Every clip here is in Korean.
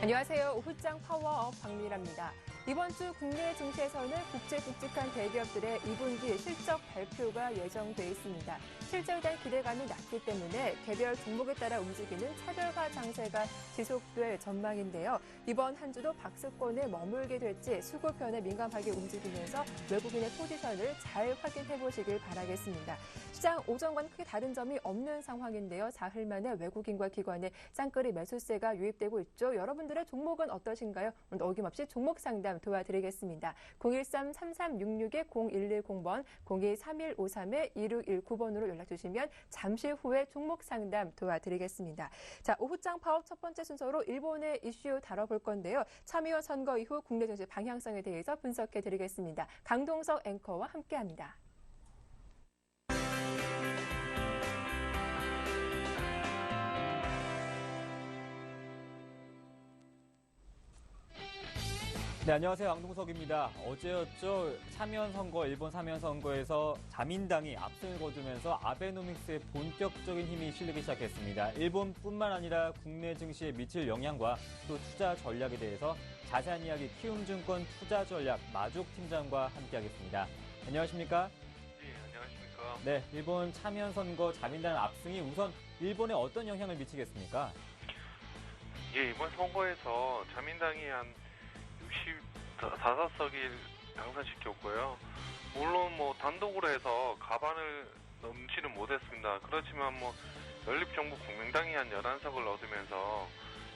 안녕하세요. 오후장 파워업 박미라입니다. 이번 주 국내 증시에서는 굵직굵직한 대기업들의 2분기 실적 발표가 예정돼 있습니다. 실적에 대한 기대감이 낮기 때문에 개별 종목에 따라 움직이는 차별화 장세가 지속될 전망인데요. 이번 한 주도 박스권에 머물게 될지 수급편에 민감하게 움직이면서 외국인의 포지션을 잘 확인해 보시길 바라겠습니다. 시장 오전과는 크게 다른 점이 없는 상황인데요. 사흘 만에 외국인과 기관의 쌍끌이 매수세가 유입되고 있죠. 여러분들의 종목은 어떠신가요? 오늘 어김없이 종목 상담 도와드리겠습니다. 013-3366-0110번, 02-3153-2619번으로 연락 주시면 잠시 후에 종목 상담 도와드리겠습니다. 자, 오후장 파업 첫 번째 순서로 일본의 이슈 다뤄볼 건데요. 참의원 선거 이후 국내 정치 방향성에 대해서 분석해 드리겠습니다. 강동석 앵커와 함께합니다. 네, 안녕하세요. 강동석입니다. 어제였죠. 참여연 선거, 일본 참여연 선거에서 자민당이 압승을 거두면서 아베노믹스의 본격적인 힘이 실리기 시작했습니다. 일본뿐만 아니라 국내 증시에 미칠 영향과 또 투자 전략에 대해서 자세한 이야기 키움증권 투자전략 마족 팀장과 함께하겠습니다. 안녕하십니까? 네, 안녕하십니까? 네, 일본 참여연 선거 자민당 압승이 우선 일본에 어떤 영향을 미치겠습니까? 예, 이번 선거에서 자민당이 한 65석을 당선시켰고요. 물론 단독으로 해서 가반을 넘지는 못했습니다. 그렇지만 연립정부 국민당이 한 11석을 얻으면서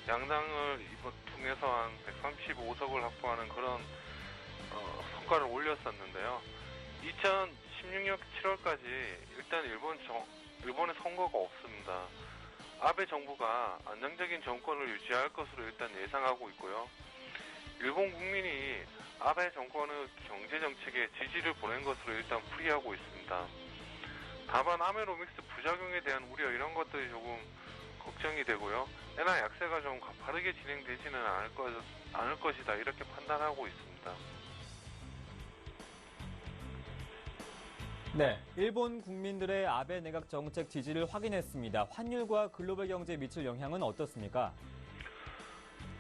양당을 이번 통해서 한 135석을 확보하는 그런 성과를 올렸었는데요. 2016년 7월까지 일단 일본의 선거가 없습니다. 아베 정부가 안정적인 정권을 유지할 것으로 일단 예상하고 있고요. 일본 국민이 아베 정권의 경제정책에 지지를 보낸 것으로 일단 풀이하고 있습니다. 다만 아베노믹스 부작용에 대한 우려 이런 것들이 조금 걱정이 되고요. 엔화 약세가 좀 가파르게 진행되지는 않을 것이다 이렇게 판단하고 있습니다. 네, 일본 국민들의 아베 내각 정책 지지를 확인했습니다. 환율과 글로벌 경제에 미칠 영향은 어떻습니까?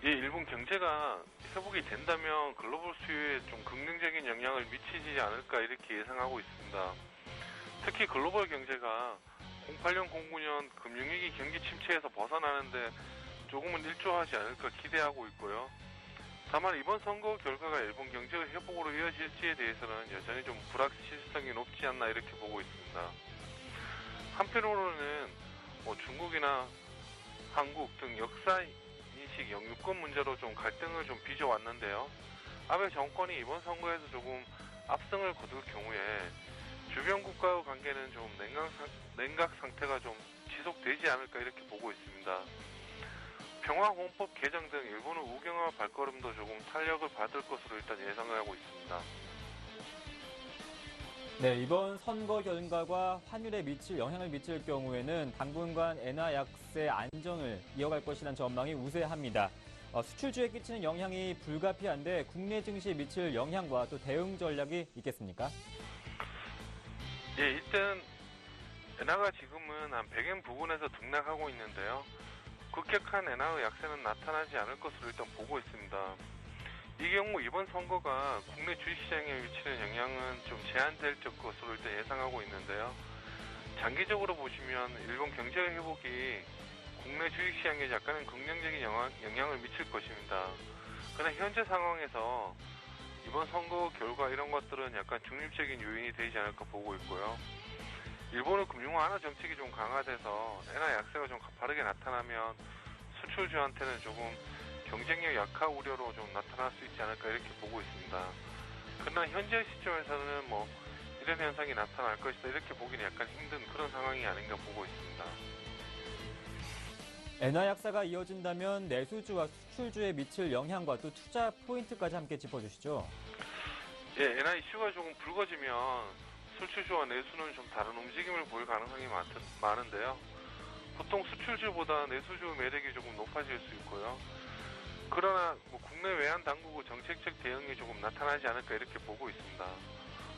예, 일본 경제가 회복이 된다면 글로벌 수요에 좀 긍정적인 영향을 미치지 않을까 이렇게 예상하고 있습니다. 특히 글로벌 경제가 08년, 09년 금융위기 경기 침체에서 벗어나는데 조금은 일조하지 않을까 기대하고 있고요. 다만 이번 선거 결과가 일본 경제의 회복으로 이어질지에 대해서는 여전히 좀 불확실성이 높지 않나 이렇게 보고 있습니다. 한편으로는 중국이나 한국 등 역사 인식, 영유권 문제로 좀 갈등을 좀 빚어왔는데요. 아베 정권이 이번 선거에서 조금 압승을 거둘 경우에 주변 국가의 관계는 좀 냉각 상태가 좀 지속되지 않을까 이렇게 보고 있습니다. 평화헌법 개정 등 일본의 우경화 발걸음도 조금 탄력을 받을 것으로 일단 예상을 하고 있습니다. 네, 이번 선거 결과가 환율에 영향을 미칠 경우에는 당분간 엔화 약세 안정을 이어갈 것이라는 전망이 우세합니다. 수출주에 끼치는 영향이 불가피한데 국내 증시에 미칠 영향과 또 대응 전략이 있겠습니까? 예, 일단 엔화가 지금은 한 100엔 부근에서 등락하고 있는데요. 급격한 엔화의 약세는 나타나지 않을 것으로 일단 보고 있습니다. 이 경우 이번 선거가 국내 주식시장에 미치는 영향은 좀 제한될 것으로 일단 예상하고 있는데요. 장기적으로 보시면 일본 경제 회복이 국내 주식시장에 약간은 긍정적인 영향을 미칠 것입니다. 그러나 현재 상황에서 이번 선거 결과 이런 것들은 약간 중립적인 요인이 되지 않을까 보고 있고요. 일본의 금융 완화 정책이 좀 강화돼서 엔화 약세가 좀 가파르게 나타나면 수출주한테는 조금 경쟁력 약화 우려로 좀 나타날 수 있지 않을까 이렇게 보고 있습니다. 그러나 현재 시점에서는 이런 현상이 나타날 것이다 이렇게 보기는 약간 힘든 그런 상황이 아닌가 보고 있습니다. 엔화 약세가 이어진다면 내수주와 수출주에 미칠 영향과 또 투자 포인트까지 함께 짚어주시죠. 예, 엔화 이슈가 조금 불거지면 수출주와 내수는 좀 다른 움직임을 보일 가능성이 많은데요. 보통 수출주보다 내수주 매력이 조금 높아질 수 있고요. 그러나 국내 외환 당국의 정책적 대응이 조금 나타나지 않을까 이렇게 보고 있습니다.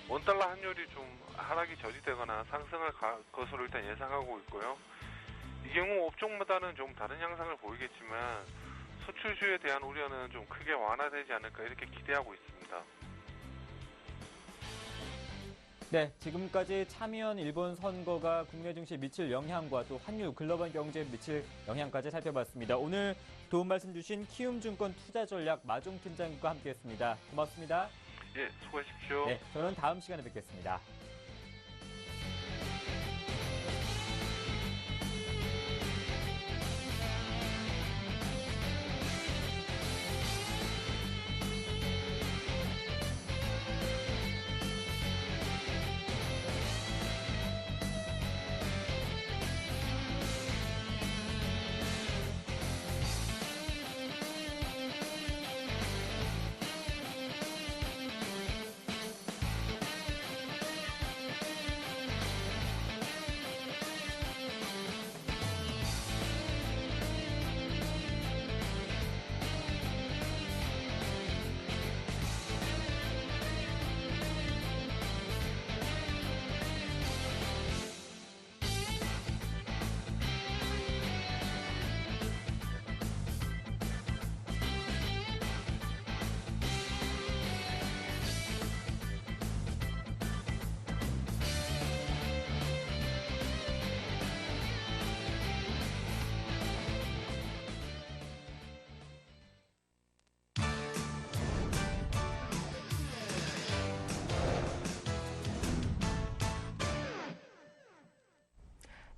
원달러 환율이 좀 하락이 저지되거나 상승을 갈 것으로 일단 예상하고 있고요. 이 경우 업종마다는 좀 다른 양상을 보이겠지만 수출주에 대한 우려는 좀 크게 완화되지 않을까 이렇게 기대하고 있습니다. 네, 지금까지 참여연 일본 선거가 국내 증시에 미칠 영향과 또 환율, 글로벌 경제에 미칠 영향까지 살펴봤습니다. 오늘 도움 말씀 주신 키움증권 투자전략 마종 팀장님과 함께했습니다. 고맙습니다. 예, 수고하십시오. 네, 저는 다음 시간에 뵙겠습니다.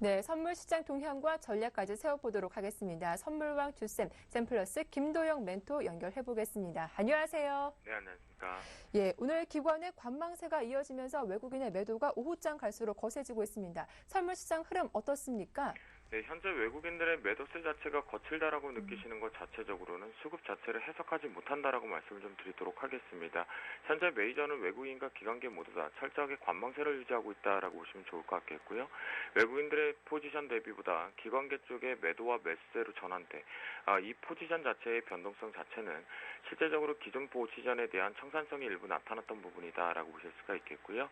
네, 선물 시장 동향과 전략까지 세워보도록 하겠습니다. 선물왕 주쌤, 샘플러스 김도영 멘토 연결해 보겠습니다. 안녕하세요. 네, 안녕하십니까. 예, 오늘 기관의 관망세가 이어지면서 외국인의 매도가 오후장 갈수록 거세지고 있습니다. 선물 시장 흐름 어떻습니까? 네, 현재 외국인들의 매도세 자체가 거칠다라고 느끼시는 것 자체적으로는 수급 자체를 해석하지 못한다라고 말씀을 좀 드리도록 하겠습니다. 현재 메이저는 외국인과 기관계 모두 다 철저하게 관망세를 유지하고 있다라고 보시면 좋을 것 같겠고요. 외국인들의 포지션 대비보다 기관계 쪽의 매도와 매수세로 전환돼 이 포지션 자체의 변동성 자체는 실제적으로 기존 포지션에 대한 청산성이 일부 나타났던 부분이다라고 보실 수가 있겠고요.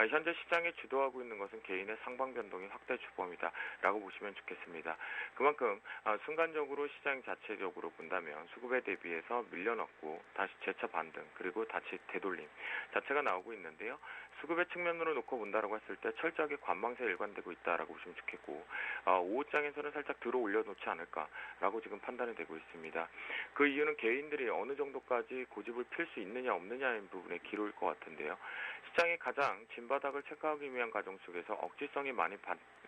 현재 시장에 주도하고 있는 것은 개인의 상방 변동의 확대 주범이다라고 보시면 좋겠습니다. 그만큼 순간적으로 시장 자체적으로 본다면 수급에 대비해서 밀려났고 다시 재차 반등 그리고 다시 되돌림 자체가 나오고 있는데요. 수급의 측면으로 놓고 본다라고 했을 때 철저하게 관망세 일관되고 있다라고 보시면 좋겠고 오후장에서는 살짝 들어 올려놓지 않을까라고 지금 판단이 되고 있습니다. 그 이유는 개인들이 어느 정도까지 고집을 필 수 있느냐 없느냐의 부분에 기로일 것 같은데요. 시장의 가장 진바닥을 체크하기 위한 과정 속에서 억지성이 많이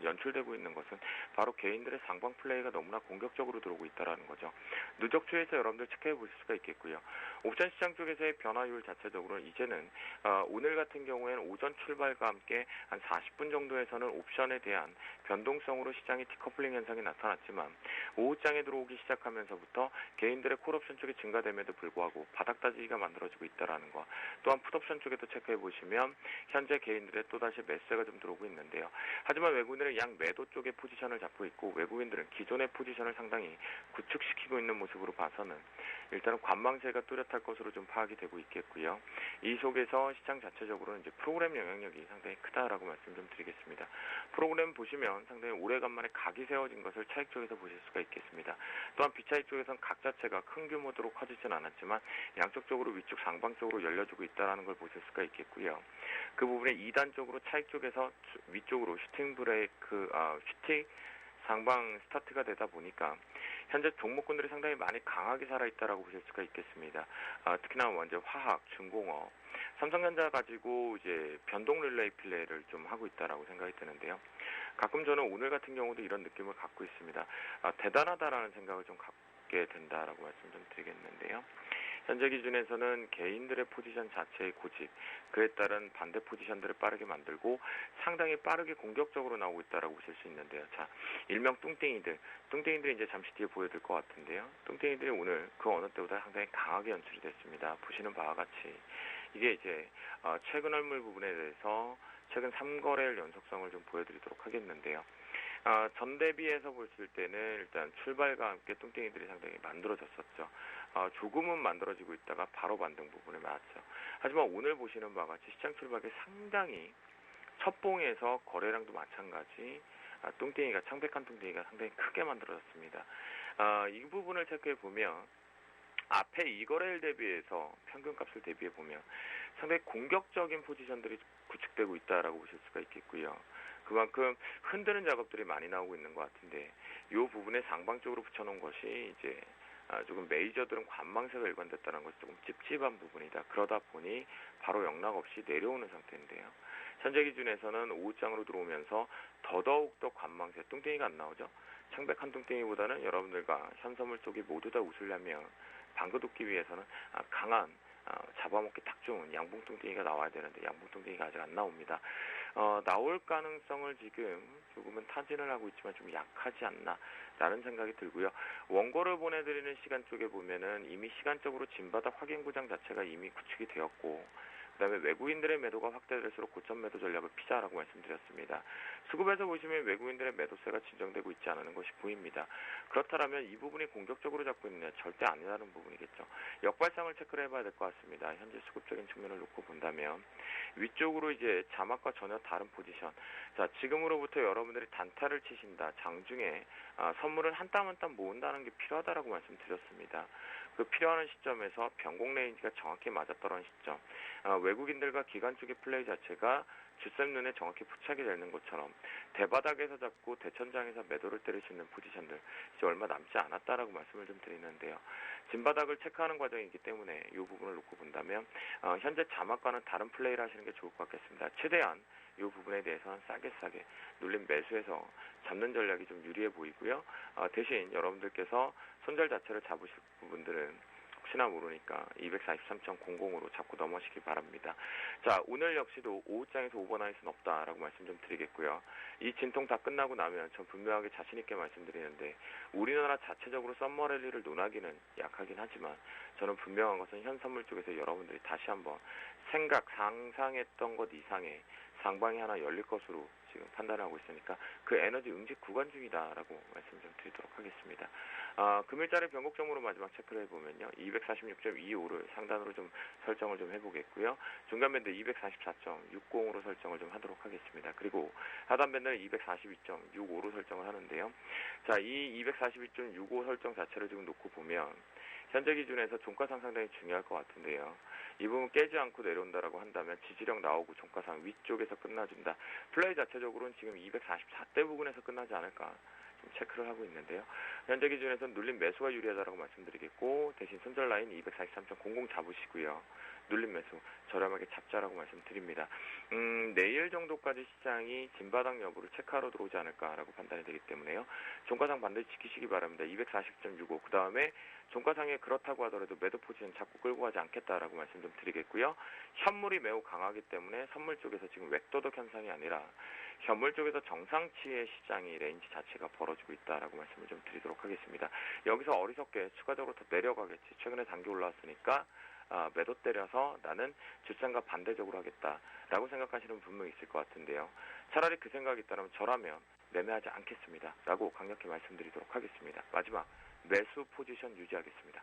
연출되고 있는 것은 바로 개인들의 상방 플레이가 너무나 공격적으로 들어오고 있다는 거죠. 누적 추이에서 여러분들 체크해 보실 수가 있겠고요. 옵션 시장 쪽에서의 변화율 자체적으로는 이제는 오늘 같은 경우에는 오전 출발과 함께 한 40분 정도에서는 옵션에 대한 변동성으로 시장이 디커플링 현상이 나타났지만 오후장에 들어오기 시작하면서부터 개인들의 콜옵션 쪽이 증가됨에도 불구하고 바닥 따지기가 만들어지고 있다는 거. 또한 풋옵션 쪽에도 체크해 보시면 현재 개인들의 또다시 매수세가 좀 들어오고 있는데요. 하지만 외국인들은 양 매도 쪽에 포지션을 잡고 있고 외국인들은 기존의 포지션을 상당히 구축시키고 있는 모습으로 봐서는 일단은 관망세가 뚜렷할 것으로 좀 파악이 되고 있겠고요. 이 속에서 시장 자체적으로는 이제 프로그램 영향력이 상당히 크다라고 말씀 좀 드리겠습니다. 프로그램 보시면 상당히 오래간만에 각이 세워진 것을 차익 쪽에서 보실 수가 있겠습니다. 또한 비차익 쪽에서는 각 자체가 큰 규모로 커지진 않았지만 양쪽적으로 위쪽 상방 쪽으로 열려주고 있다는 걸 보실 수가 있겠고요. 그 부분에 2단 쪽으로 차익 쪽에서 위쪽으로 슈팅 브레이크, 슈팅 상방 스타트가 되다 보니까 현재 종목군들이 상당히 많이 강하게 살아있다라고 보실 수가 있겠습니다. 특히나 먼저 화학, 중공업, 삼성전자 가지고 이제 변동 릴레이 플레이를 좀 하고 있다라고 생각이 드는데요. 가끔 저는 오늘 같은 경우도 이런 느낌을 갖고 있습니다. 대단하다라는 생각을 좀 갖게 된다라고 말씀 좀 드리겠는데요. 현재 기준에서는 개인들의 포지션 자체의 고집, 그에 따른 반대 포지션들을 빠르게 만들고 상당히 빠르게 공격적으로 나오고 있다라고 보실 수 있는데요. 자, 일명 뚱땡이들이 이제 잠시 뒤에 보여드릴 것 같은데요. 뚱땡이들이 오늘 그 어느 때보다 상당히 강하게 연출이 됐습니다. 보시는 바와 같이 이게 이제 최근 얼물 부분에 대해서 최근 3거래일 연속성을 좀 보여드리도록 하겠는데요. 전 대비해서 보실 때는 일단 출발과 함께 뚱땡이들이 상당히 만들어졌었죠. 조금은 만들어지고 있다가 바로 반등 부분에 맞았죠. 하지만 오늘 보시는 바와 같이 시장 출발이 상당히 첫 봉에서 거래량도 마찬가지 뚱땡이가 창백한 뚱땡이가 상당히 크게 만들어졌습니다. 이 부분을 체크해 보면 앞에 2거래일 대비해서 평균값을 대비해 보면 상당히 공격적인 포지션들이 구축되고 있다라고 보실 수가 있겠고요. 그만큼 흔드는 작업들이 많이 나오고 있는 것 같은데 이 부분에 상방 쪽으로 붙여놓은 것이 이제 조금 메이저들은 관망세가 일관됐다는 것이 조금 찝찝한 부분이다. 그러다 보니 바로 영락 없이 내려오는 상태인데요. 현재 기준에서는 오후장으로 들어오면서 더더욱 관망세, 뚱땡이가 안 나오죠. 창백한 뚱땡이보다는 여러분들과 현선물 쪽이 모두 다 웃으려면 방구 돕기 위해서는 강한 잡아먹기 딱 좋은 양봉뚱땡이가 나와야 되는데 양봉뚱땡이가 아직 안 나옵니다. 나올 가능성을 지금 조금은 타진을 하고 있지만 좀 약하지 않나라는 생각이 들고요. 원고를 보내드리는 시간 쪽에 보면은 이미 시간적으로 진바닥 확인 구장 자체가 이미 구축이 되었고 그다음에 외국인들의 매도가 확대될수록 고점 매도 전략을 피자라고 말씀드렸습니다. 수급에서 보시면 외국인들의 매도세가 진정되고 있지 않은 것이 보입니다. 그렇다면 이 부분이 공격적으로 잡고 있느냐 절대 아니라는 부분이겠죠. 역발상을 체크를 해봐야 될 것 같습니다. 현재 수급적인 측면을 놓고 본다면 위쪽으로 이제 자막과 전혀 다른 포지션. 자, 지금으로부터 여러분들이 단타를 치신다. 장중에 선물을 한 땀 한 땀 모은다는 게 필요하다라고 말씀드렸습니다. 그 필요한 시점에서 변곡 레인지가 정확히 맞아떨어진 시점. 외국인들과 기관 쪽의 플레이 자체가 주셈 눈에 정확히 포착이 되는 것처럼 대바닥에서 잡고 대천장에서 매도를 때릴 수 있는 포지션들 이제 얼마 남지 않았다라고 말씀을 좀 드리는데요. 진바닥을 체크하는 과정이기 때문에 이 부분을 놓고 본다면 현재 자막과는 다른 플레이를 하시는 게 좋을 것 같겠습니다. 최대한 이 부분에 대해서는 싸게 눌린 매수해서 잡는 전략이 좀 유리해 보이고요. 대신 여러분들께서 손절 자체를 잡으실 부분들은 혹시나 모르니까 243.00으로 잡고 넘어시기 바랍니다. 자, 오늘 역시도 오후장에서 오버나잇은 없다라고 말씀 좀 드리겠고요. 이 진통 다 끝나고 나면 전 분명하게 자신 있게 말씀드리는데 우리나라 자체적으로 썸머 랠리를 논하기는 약하긴 하지만 저는 분명한 것은 현 선물 쪽에서 여러분들이 다시 한번 상상했던 것 이상의 상방이 하나 열릴 것으로 지금 판단하고 있으니까 그 에너지 응집 구간 중이다라고 말씀 좀 드리도록 하겠습니다. 금일자리 변곡점으로 마지막 체크를 해보면요. 246.25를 상단으로 좀 설정을 좀 해보겠고요. 중간밴드 244.60으로 설정을 좀 하도록 하겠습니다. 그리고 하단밴드는 242.65로 설정을 하는데요. 자, 이 242.65 설정 자체를 지금 놓고 보면 현재 기준에서 종가상 상당히 중요할 것 같은데요. 이 부분 깨지 않고 내려온다라고 한다면 지지력 나오고 종가상 위쪽에서 끝나준다. 플레이 자체적으로는 지금 244대 부근에서 끝나지 않을까 좀 체크를 하고 있는데요. 현재 기준에서는 눌린 매수가 유리하다라고 말씀드리겠고 대신 손절 라인 243.00 잡으시고요. 눌린 매수 저렴하게 잡자라고 말씀드립니다. 내일 정도까지 시장이 진바닥 여부를 체크하러 들어오지 않을까라고 판단이 되기 때문에요. 종가상 반드시 지키시기 바랍니다. 240.65 그 다음에 종가상에 그렇다고 하더라도 매도 포지션 자꾸 끌고 가지 않겠다라고 말씀 좀 드리겠고요. 현물이 매우 강하기 때문에 선물 쪽에서 지금 웹도덕 현상이 아니라 현물 쪽에서 정상치의 시장이 레인지 자체가 벌어지고 있다라고 말씀을 좀 드리도록 하겠습니다. 여기서 어리석게 추가적으로 더 내려가겠지. 최근에 단기 올라왔으니까 매도 때려서 나는 주장과 반대적으로 하겠다라고 생각하시는 분명히 있을 것 같은데요. 차라리 그 생각이 있다면 저라면 매매하지 않겠습니다. 라고 강력히 말씀드리도록 하겠습니다. 마지막 매수 포지션 유지하겠습니다.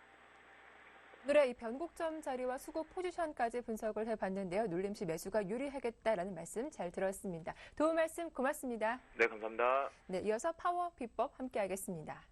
오늘의 이 변곡점 자리와 수급 포지션까지 분석을 해봤는데요. 눌림시 매수가 유리하겠다라는 말씀 잘 들었습니다. 도움 말씀 고맙습니다. 네, 감사합니다. 네, 이어서 파워 비법 함께하겠습니다.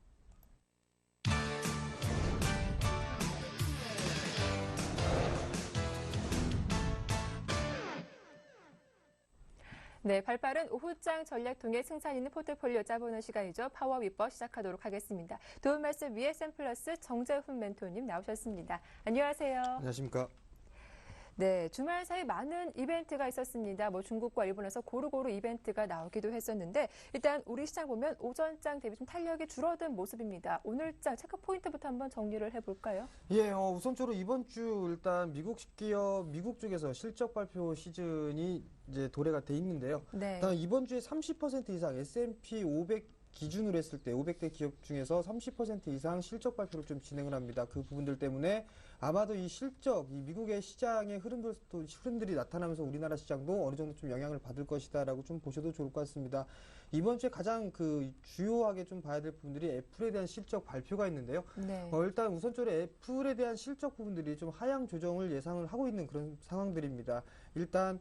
네, 발빠른 오후장 전략 통해 승산 있는 포트폴리오 짜보는 시간이죠. 파워 비법 시작하도록 하겠습니다. 도움 말씀 위에센 플러스 정재훈 멘토님 나오셨습니다. 안녕하세요. 안녕하십니까. 네, 주말 사이 많은 이벤트가 있었습니다. 중국과 일본에서 고루고루 이벤트가 나오기도 했었는데 일단 우리 시장 보면 오전장 대비 좀 탄력이 줄어든 모습입니다. 오늘장 체크 포인트부터 한번 정리를 해볼까요? 예, 우선적으로 이번 주 일단 미국 기업, 미국 쪽에서 실적 발표 시즌이 이제 도래가 돼 있는데요. 네. 일단 이번 주에 30% 이상 S&P 500 기준으로 했을 때 500대 기업 중에서 30% 이상 실적 발표를 좀 진행을 합니다. 그 부분들 때문에 아마도 이 실적, 이 미국의 시장의 흐름들이 나타나면서 우리나라 시장도 어느 정도 좀 영향을 받을 것이다라고 좀 보셔도 좋을 것 같습니다. 이번 주에 가장 주요하게 좀 봐야 될 부분들이 애플에 대한 실적 발표가 있는데요. 네. 일단 우선적으로 애플에 대한 실적 부분들이 좀 하향 조정을 예상을 하고 있는 그런 상황들입니다. 일단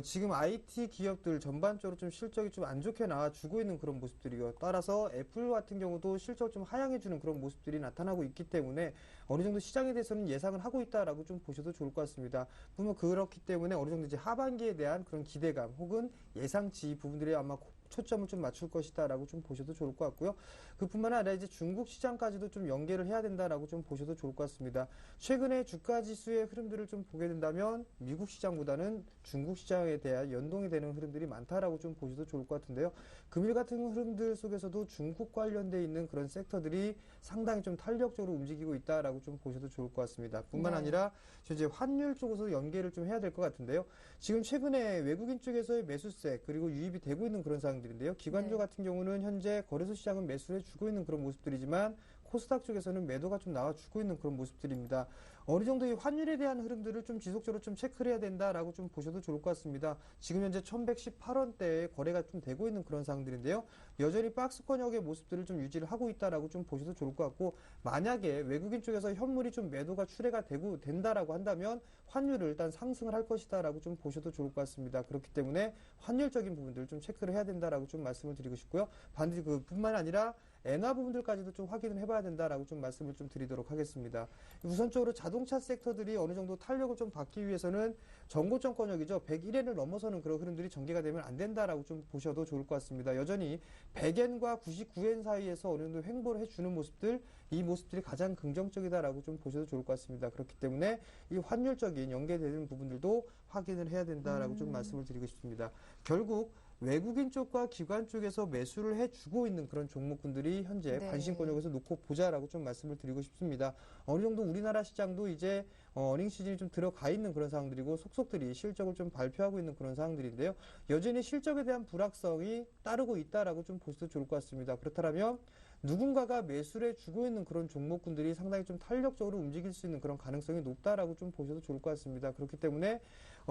지금 IT 기업들 전반적으로 좀 실적이 좀 안 좋게 나와주고 있는 그런 모습들이요. 따라서 애플 같은 경우도 실적을 좀 하향해주는 그런 모습들이 나타나고 있기 때문에 어느 정도 시장에 대해서는 예상을 하고 있다라고 좀 보셔도 좋을 것 같습니다. 물론 그렇기 때문에 어느 정도 이제 하반기에 대한 그런 기대감 혹은 예상치 부분들이 아마 초점을 좀 맞출 것이다라고 좀 보셔도 좋을 것 같고요. 그뿐만 아니라 이제 중국 시장까지도 좀 연계를 해야 된다라고 좀 보셔도 좋을 것 같습니다. 최근에 주가 지수의 흐름들을 좀 보게 된다면 미국 시장보다는 중국 시장에 대한 연동이 되는 흐름들이 많다라고 좀 보셔도 좋을 것 같은데요. 금일 같은 흐름들 속에서도 중국 관련돼 있는 그런 섹터들이 상당히 좀 탄력적으로 움직이고 있다라고 좀 보셔도 좋을 것 같습니다. 뿐만 아니라 이제 환율 쪽에서 연계를 좀 해야 될 것 같은데요. 지금 최근에 외국인 쪽에서의 매수세 그리고 유입이 되고 있는 그런 상황들인데요. 기관주 같은 경우는 현재 거래소 시장은 매수를 해주고 있는 그런 모습들이지만 코스닥 쪽에서는 매도가 좀 나와주고 있는 그런 모습들입니다. 어느 정도 이 환율에 대한 흐름들을 좀 지속적으로 좀 체크를 해야 된다라고 좀 보셔도 좋을 것 같습니다. 지금 현재 1118원대에 거래가 좀 되고 있는 그런 상황들인데요. 여전히 박스권역의 모습들을 좀 유지를 하고 있다라고 좀 보셔도 좋을 것 같고, 만약에 외국인 쪽에서 현물이 좀 매도가 출회가 된다라고 한다면 환율을 일단 상승을 할 것이다라고 좀 보셔도 좋을 것 같습니다. 그렇기 때문에 환율적인 부분들을 좀 체크를 해야 된다라고 좀 말씀을 드리고 싶고요. 반드시 그뿐만 아니라 엔화 부분들까지도 좀 확인을 해봐야 된다라고 좀 말씀을 좀 드리도록 하겠습니다. 우선적으로 자동차 섹터들이 어느 정도 탄력을 좀 받기 위해서는 정고점권역이죠. 101엔을 넘어서는 그런 흐름들이 전개가 되면 안 된다라고 좀 보셔도 좋을 것 같습니다. 여전히 100엔과 99엔 사이에서 어느 정도 횡보를 해주는 모습들, 이 모습들이 가장 긍정적이다라고 좀 보셔도 좋을 것 같습니다. 그렇기 때문에 이 환율적인 연계되는 부분들도 확인을 해야 된다라고 좀 말씀을 드리고 싶습니다. 결국 외국인 쪽과 기관 쪽에서 매수를 해주고 있는 그런 종목군들이 현재 관심권역에서 놓고 보자라고 좀 말씀을 드리고 싶습니다. 어느 정도 우리나라 시장도 이제 어닝 시즌이 좀 들어가 있는 그런 상황들이고 속속들이 실적을 좀 발표하고 있는 그런 상황들인데요. 여전히 실적에 대한 불확성이 따르고 있다라고 좀 보셔도 좋을 것 같습니다. 그렇다면 누군가가 매수를 해주고 있는 그런 종목군들이 상당히 좀 탄력적으로 움직일 수 있는 그런 가능성이 높다라고 좀 보셔도 좋을 것 같습니다. 그렇기 때문에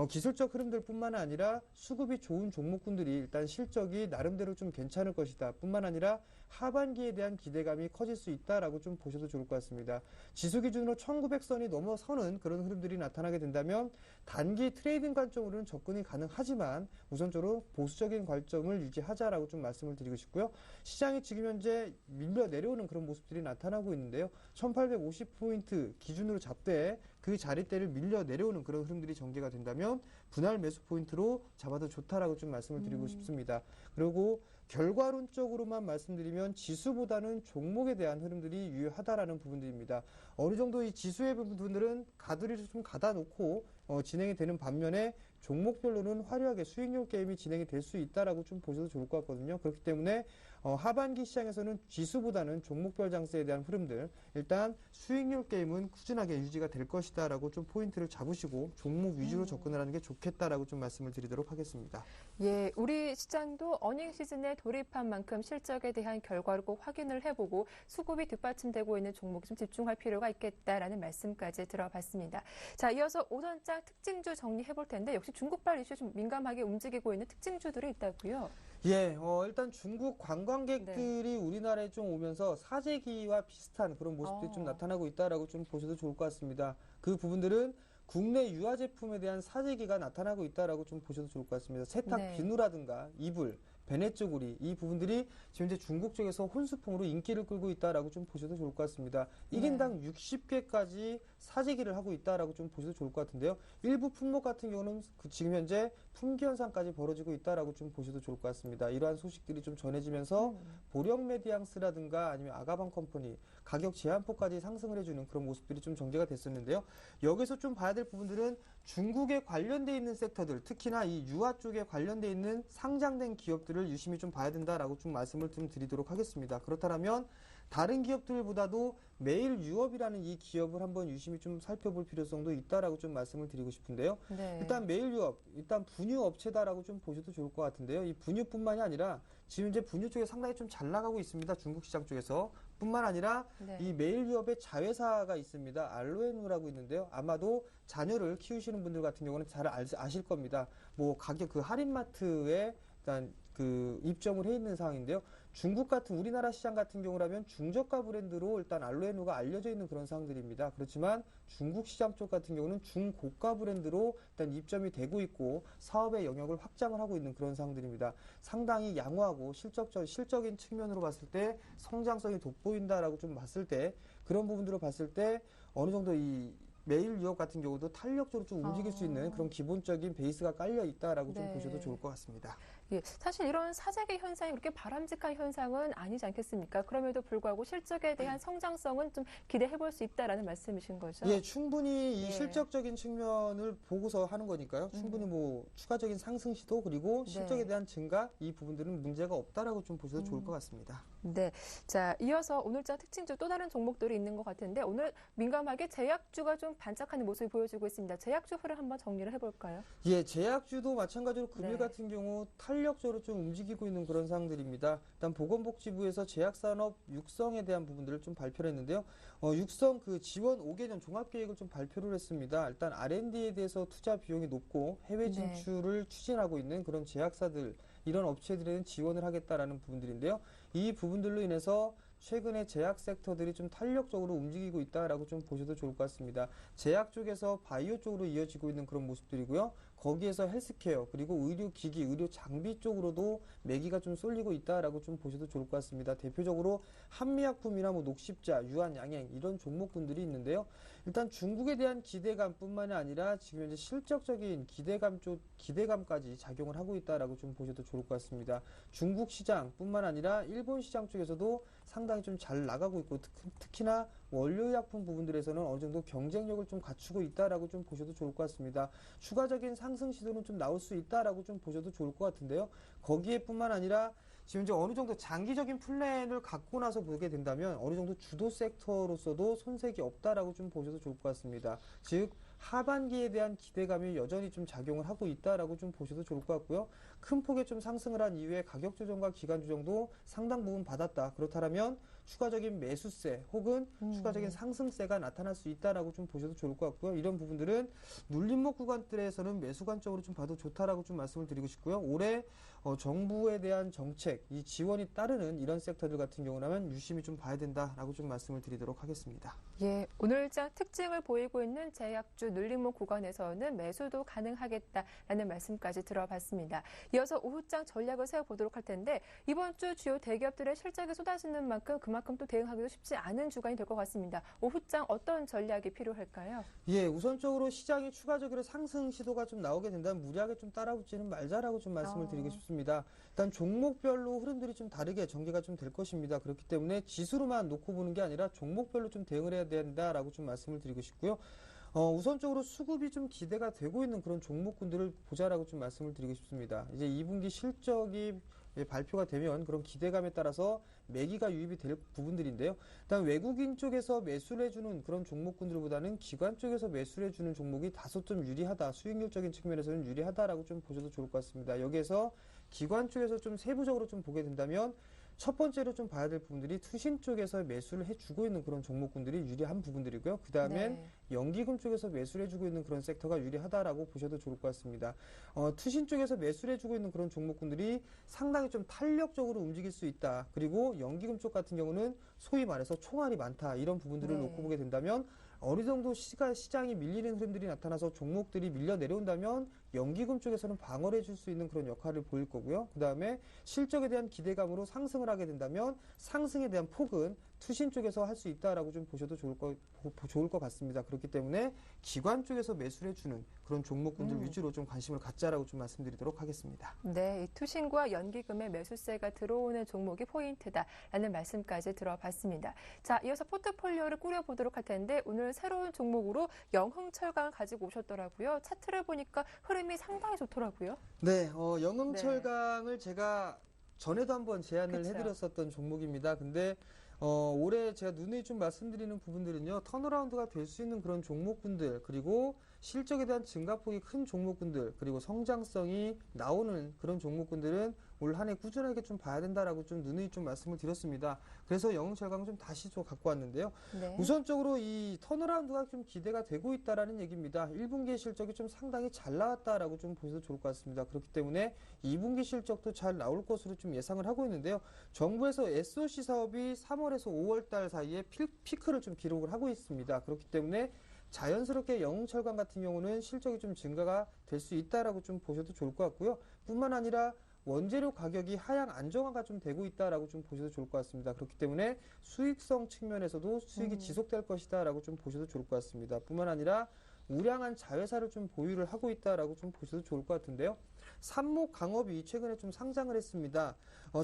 기술적 흐름들 뿐만 아니라 수급이 좋은 종목군들이 일단 실적이 나름대로 좀 괜찮을 것이다 뿐만 아니라 하반기에 대한 기대감이 커질 수 있다라고 좀 보셔도 좋을 것 같습니다. 지수 기준으로 1900선이 넘어서는 그런 흐름들이 나타나게 된다면 단기 트레이딩 관점으로는 접근이 가능하지만 우선적으로 보수적인 관점을 유지하자라고 좀 말씀을 드리고 싶고요. 시장이 지금 현재 밀려 내려오는 그런 모습들이 나타나고 있는데요. 1850포인트 기준으로 잡되 그 자리대를 밀려 내려오는 그런 흐름들이 전개가 된다면 분할 매수 포인트로 잡아도 좋다라고 좀 말씀을 드리고 싶습니다. 그리고 결과론적으로만 말씀드리면 지수보다는 종목에 대한 흐름들이 유효하다라는 부분들입니다. 어느 정도 이 지수의 부분들은 가두리를 좀 가다 놓고 진행이 되는 반면에 종목별로는 화려하게 수익률 게임이 진행이 될 수 있다라고 좀 보셔도 좋을 것 같거든요. 그렇기 때문에 하반기 시장에서는 지수보다는 종목별 장세에 대한 흐름들, 일단 수익률 게임은 꾸준하게 유지가 될 것이다라고 좀 포인트를 잡으시고 종목 위주로 접근을 하는 게 좋겠다라고 좀 말씀을 드리도록 하겠습니다. 예, 우리 시장도 어닝 시즌에 돌입한 만큼 실적에 대한 결과를 꼭 확인을 해보고 수급이 뒷받침되고 있는 종목에 좀 집중할 필요가 있겠다라는 말씀까지 들어봤습니다. 자, 이어서 오선장 특징주 정리해볼 텐데 역시 중국발 이슈 좀 민감하게 움직이고 있는 특징주들이 있다고요? 예, 일단 중국 관광객들이 우리나라에 좀 오면서 사재기와 비슷한 그런 모습들이 좀 나타나고 있다라고 좀 보셔도 좋을 것 같습니다. 그 부분들은 국내 유화 제품에 대한 사재기가 나타나고 있다라고 좀 보셔도 좋을 것 같습니다. 세탁 비누라든가 이불, 베네 쪼구리 이 부분들이 지금 이제 중국 쪽에서 혼수품으로 인기를 끌고 있다라고 좀 보셔도 좋을 것 같습니다. 1인당 60개까지 사재기를 하고 있다라고 좀 보셔도 좋을 것 같은데요. 일부 품목 같은 경우는 지금 현재 품귀 현상까지 벌어지고 있다라고 좀 보셔도 좋을 것 같습니다. 이러한 소식들이 좀 전해지면서 보령 메디앙스라든가 아니면 아가방 컴퍼니 가격 제한폭까지 상승을 해주는 그런 모습들이 좀 전개가 됐었는데요. 여기서 좀 봐야 될 부분들은 중국에 관련돼 있는 섹터들, 특히나 이 유화 쪽에 관련돼 있는 상장된 기업들을 유심히 좀 봐야 된다라고 좀 말씀을 좀 드리도록 하겠습니다. 그렇다면 다른 기업들보다도 매일 유업이라는 이 기업을 한번 유심히 좀 살펴볼 필요성도 있다라고 좀 말씀을 드리고 싶은데요. 일단 매일 유업, 일단 분유 업체다라고 좀 보셔도 좋을 것 같은데요. 이 분유뿐만이 아니라 지금 이제 분유 쪽에 상당히 좀 잘 나가고 있습니다. 중국 시장 쪽에서. 뿐만 아니라 이 매일 유업의 자회사가 있습니다. 알로에누라고 있는데요. 아마도 자녀를 키우시는 분들 같은 경우는 잘 아실 겁니다. 뭐 가격 그 할인마트에 일단 그 입점을 해 있는 상황인데요. 중국 같은 우리나라 시장 같은 경우라면 중저가 브랜드로 일단 알로에누가 알려져 있는 그런 상황들입니다. 그렇지만 중국 시장 쪽 같은 경우는 중고가 브랜드로 일단 입점이 되고 있고 사업의 영역을 확장을 하고 있는 그런 상황들입니다. 상당히 양호하고 실적인 측면으로 봤을 때 성장성이 돋보인다라고 좀 봤을 때 그런 부분들을 봤을 때 어느 정도 이 매일 유업 같은 경우도 탄력적으로 좀 움직일 수 있는 그런 기본적인 베이스가 깔려 있다라고 좀 네. 보셔도 좋을 것 같습니다. 예, 사실 이런 사재기 현상이 그렇게 바람직한 현상은 아니지 않겠습니까? 그럼에도 불구하고 실적에 대한 성장성은 좀 기대해 볼 수 있다라는 말씀이신 거죠? 예, 충분히 이 예. 실적적인 측면을 보고서 하는 거니까요. 충분히 뭐 추가적인 상승 시도 그리고 실적에 네. 대한 증가 이 부분들은 문제가 없다라고 좀 보셔도 좋을 것 같습니다. 네. 자, 이어서 오늘장 특징 중 또 다른 종목들이 있는 것 같은데 오늘 민감하게 제약주가 좀 반짝하는 모습이 보여지고 있습니다. 제약주 흐름 한번 정리를 해볼까요? 예, 제약주도 마찬가지로 금일 네. 같은 경우 탄력적으로 좀 움직이고 있는 그런 상황들입니다. 일단 보건복지부에서 제약산업 육성에 대한 부분들을 좀 발표를 했는데요. 육성 그 지원 5개년 종합계획을 좀 발표를 했습니다. 일단 R&D에 대해서 투자 비용이 높고 해외 네. 진출을 추진하고 있는 그런 제약사들 이런 업체들에는 지원을 하겠다라는 부분들인데요. 이 부분들로 인해서 최근에 제약 섹터들이 좀 탄력적으로 움직이고 있다라고 좀 보셔도 좋을 것 같습니다. 제약 쪽에서 바이오 쪽으로 이어지고 있는 그런 모습들이고요. 거기에서 헬스케어 그리고 의료기기, 의료 장비 쪽으로도 매기가 좀 쏠리고 있다라고 좀 보셔도 좋을 것 같습니다. 대표적으로 한미약품이나 뭐 녹십자, 유한양행 이런 종목군들이 있는데요. 일단 중국에 대한 기대감뿐만이 아니라 지금 현재 실적적인 기대감까지 작용을 하고 있다라고 좀 보셔도 좋을 것 같습니다. 중국 시장뿐만 아니라 일본 시장 쪽에서도 상당히 좀 잘 나가고 있고 특히나 원료의약품 부분들에서는 어느 정도 경쟁력을 좀 갖추고 있다라고 좀 보셔도 좋을 것 같습니다. 추가적인 상승 시도는 좀 나올 수 있다라고 좀 보셔도 좋을 것 같은데요. 거기에뿐만 아니라 지금 이제 어느 정도 장기적인 플랜을 갖고 나서 보게 된다면 어느 정도 주도 섹터로서도 손색이 없다라고 좀 보셔도 좋을 것 같습니다. 즉 하반기에 대한 기대감이 여전히 좀 작용을 하고 있다라고 좀 보셔도 좋을 것 같고요. 큰 폭의 좀 상승을 한 이후에 가격 조정과 기간 조정도 상당 부분 받았다. 그렇다면 추가적인 매수세 혹은 추가적인 상승세가 나타날 수 있다라고 좀 보셔도 좋을 것 같고요. 이런 부분들은 눌림목 구간들에서는 매수 관점으로 좀 봐도 좋다라고 좀 말씀을 드리고 싶고요. 올해 정부에 대한 정책, 이 지원이 따르는 이런 섹터들 같은 경우라면 유심히 좀 봐야 된다라고 좀 말씀을 드리도록 하겠습니다. 예, 오늘장 특징을 보이고 있는 제약주 눌림목 구간에서는 매수도 가능하겠다라는 말씀까지 들어봤습니다. 이어서 오후장 전략을 세워보도록 할 텐데 이번 주 주요 대기업들의 실적이 쏟아지는 만큼 그만큼 또 대응하기도 쉽지 않은 주간이 될 것 같습니다. 오후장 어떤 전략이 필요할까요? 예, 우선적으로 시장이 추가적으로 상승 시도가 좀 나오게 된다면 무리하게 좀 따라붙지는 말자라고 좀 말씀을 드리고 싶습니다. 일단 종목별로 흐름들이 좀 다르게 전개가 좀 될 것입니다. 그렇기 때문에 지수로만 놓고 보는 게 아니라 종목별로 좀 대응을 해야 된다라고 좀 말씀을 드리고 싶고요. 우선적으로 수급이 좀 기대가 되고 있는 그런 종목군들을 보자라고 좀 말씀을 드리고 싶습니다. 이제 2분기 실적이 발표가 되면 그런 기대감에 따라서 매기가 유입이 될 부분들인데요. 일단 외국인 쪽에서 매수를 해주는 그런 종목군들보다는 기관 쪽에서 매수를 해주는 종목이 다소 좀 유리하다. 수익률적인 측면에서는 유리하다라고 좀 보셔도 좋을 것 같습니다. 여기에서 기관 쪽에서 좀 세부적으로 좀 보게 된다면 첫 번째로 좀 봐야 될 부분들이 투신 쪽에서 매수를 해주고 있는 그런 종목군들이 유리한 부분들이고요. 그 다음엔 연기금 쪽에서 매수를 해주고 있는 그런 섹터가 유리하다라고 보셔도 좋을 것 같습니다. 투신 쪽에서 매수를 해주고 있는 그런 종목군들이 상당히 좀 탄력적으로 움직일 수 있다. 그리고 연기금 쪽 같은 경우는 소위 말해서 총알이 많다. 이런 부분들을 놓고 보게 된다면 어느 정도 시장이 밀리는 흐름들이 나타나서 종목들이 밀려 내려온다면 연기금 쪽에서는 방어를 해줄 수 있는 그런 역할을 보일 거고요. 그 다음에 실적에 대한 기대감으로 상승을 하게 된다면 상승에 대한 폭은 투신 쪽에서 할 수 있다라고 좀 보셔도 좋을 것 같습니다. 그렇기 때문에 기관 쪽에서 매수를 해주는 그런 종목군들 위주로 좀 관심을 갖자라고 좀 말씀드리도록 하겠습니다. 네, 이 투신과 연기금의 매수세가 들어오는 종목이 포인트다라는 말씀까지 들어봤습니다. 자, 이어서 포트폴리오를 꾸려보도록 할 텐데 오늘 새로운 종목으로 영흥철강을 가지고 오셨더라고요. 차트를 보니까 흐름이 상당히 좋더라고요. 네, 영흥철강을 제가 전에도 한번 제안을 그쵸. 해드렸었던 종목입니다. 근데 올해 제가 눈에 좀 말씀드리는 부분들은요, 턴어라운드가 될 수 있는 그런 종목군들, 그리고 실적에 대한 증가폭이 큰 종목군들, 그리고 성장성이 나오는 그런 종목군들은 올 한 해 꾸준하게 좀 봐야 된다라고 좀 누누이 좀 말씀을 드렸습니다. 그래서 영흥철강 좀 다시 좀 갖고 왔는데요. 네. 우선적으로 이 턴어라운드가 좀 기대가 되고 있다라는 얘기입니다. 1분기 실적이 좀 상당히 잘 나왔다라고 좀 보셔도 좋을 것 같습니다. 그렇기 때문에 2분기 실적도 잘 나올 것으로 좀 예상을 하고 있는데요. 정부에서 SOC 사업이 3월에서 5월 달 사이에 피크를 좀 기록을 하고 있습니다. 그렇기 때문에 자연스럽게 영흥철강 같은 경우는 실적이 좀 증가가 될 수 있다라고 좀 보셔도 좋을 것 같고요. 뿐만 아니라 원재료 가격이 하향 안정화가 좀 되고 있다라고 좀 보셔도 좋을 것 같습니다. 그렇기 때문에 수익성 측면에서도 수익이 지속될 것이다라고 좀 보셔도 좋을 것 같습니다. 뿐만 아니라 우량한 자회사를 좀 보유를 하고 있다라고 좀 보셔도 좋을 것 같은데요. 삼목 강업이 최근에 좀 상장을 했습니다.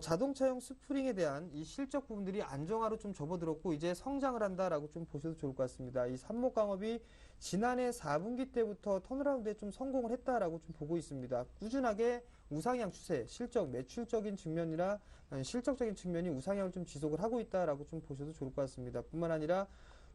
자동차용 스프링에 대한 이 실적 부분들이 안정화로 좀 접어들었고 이제 성장을 한다라고 좀 보셔도 좋을 것 같습니다. 이 삼목 강업이 지난해 4분기 때부터 턴어라운드에 좀 성공을 했다라고 좀 보고 있습니다. 꾸준하게 우상향 추세, 실적, 매출적인 측면이나 실적적인 측면이 우상향을 좀 지속을 하고 있다라고 좀 보셔도 좋을 것 같습니다. 뿐만 아니라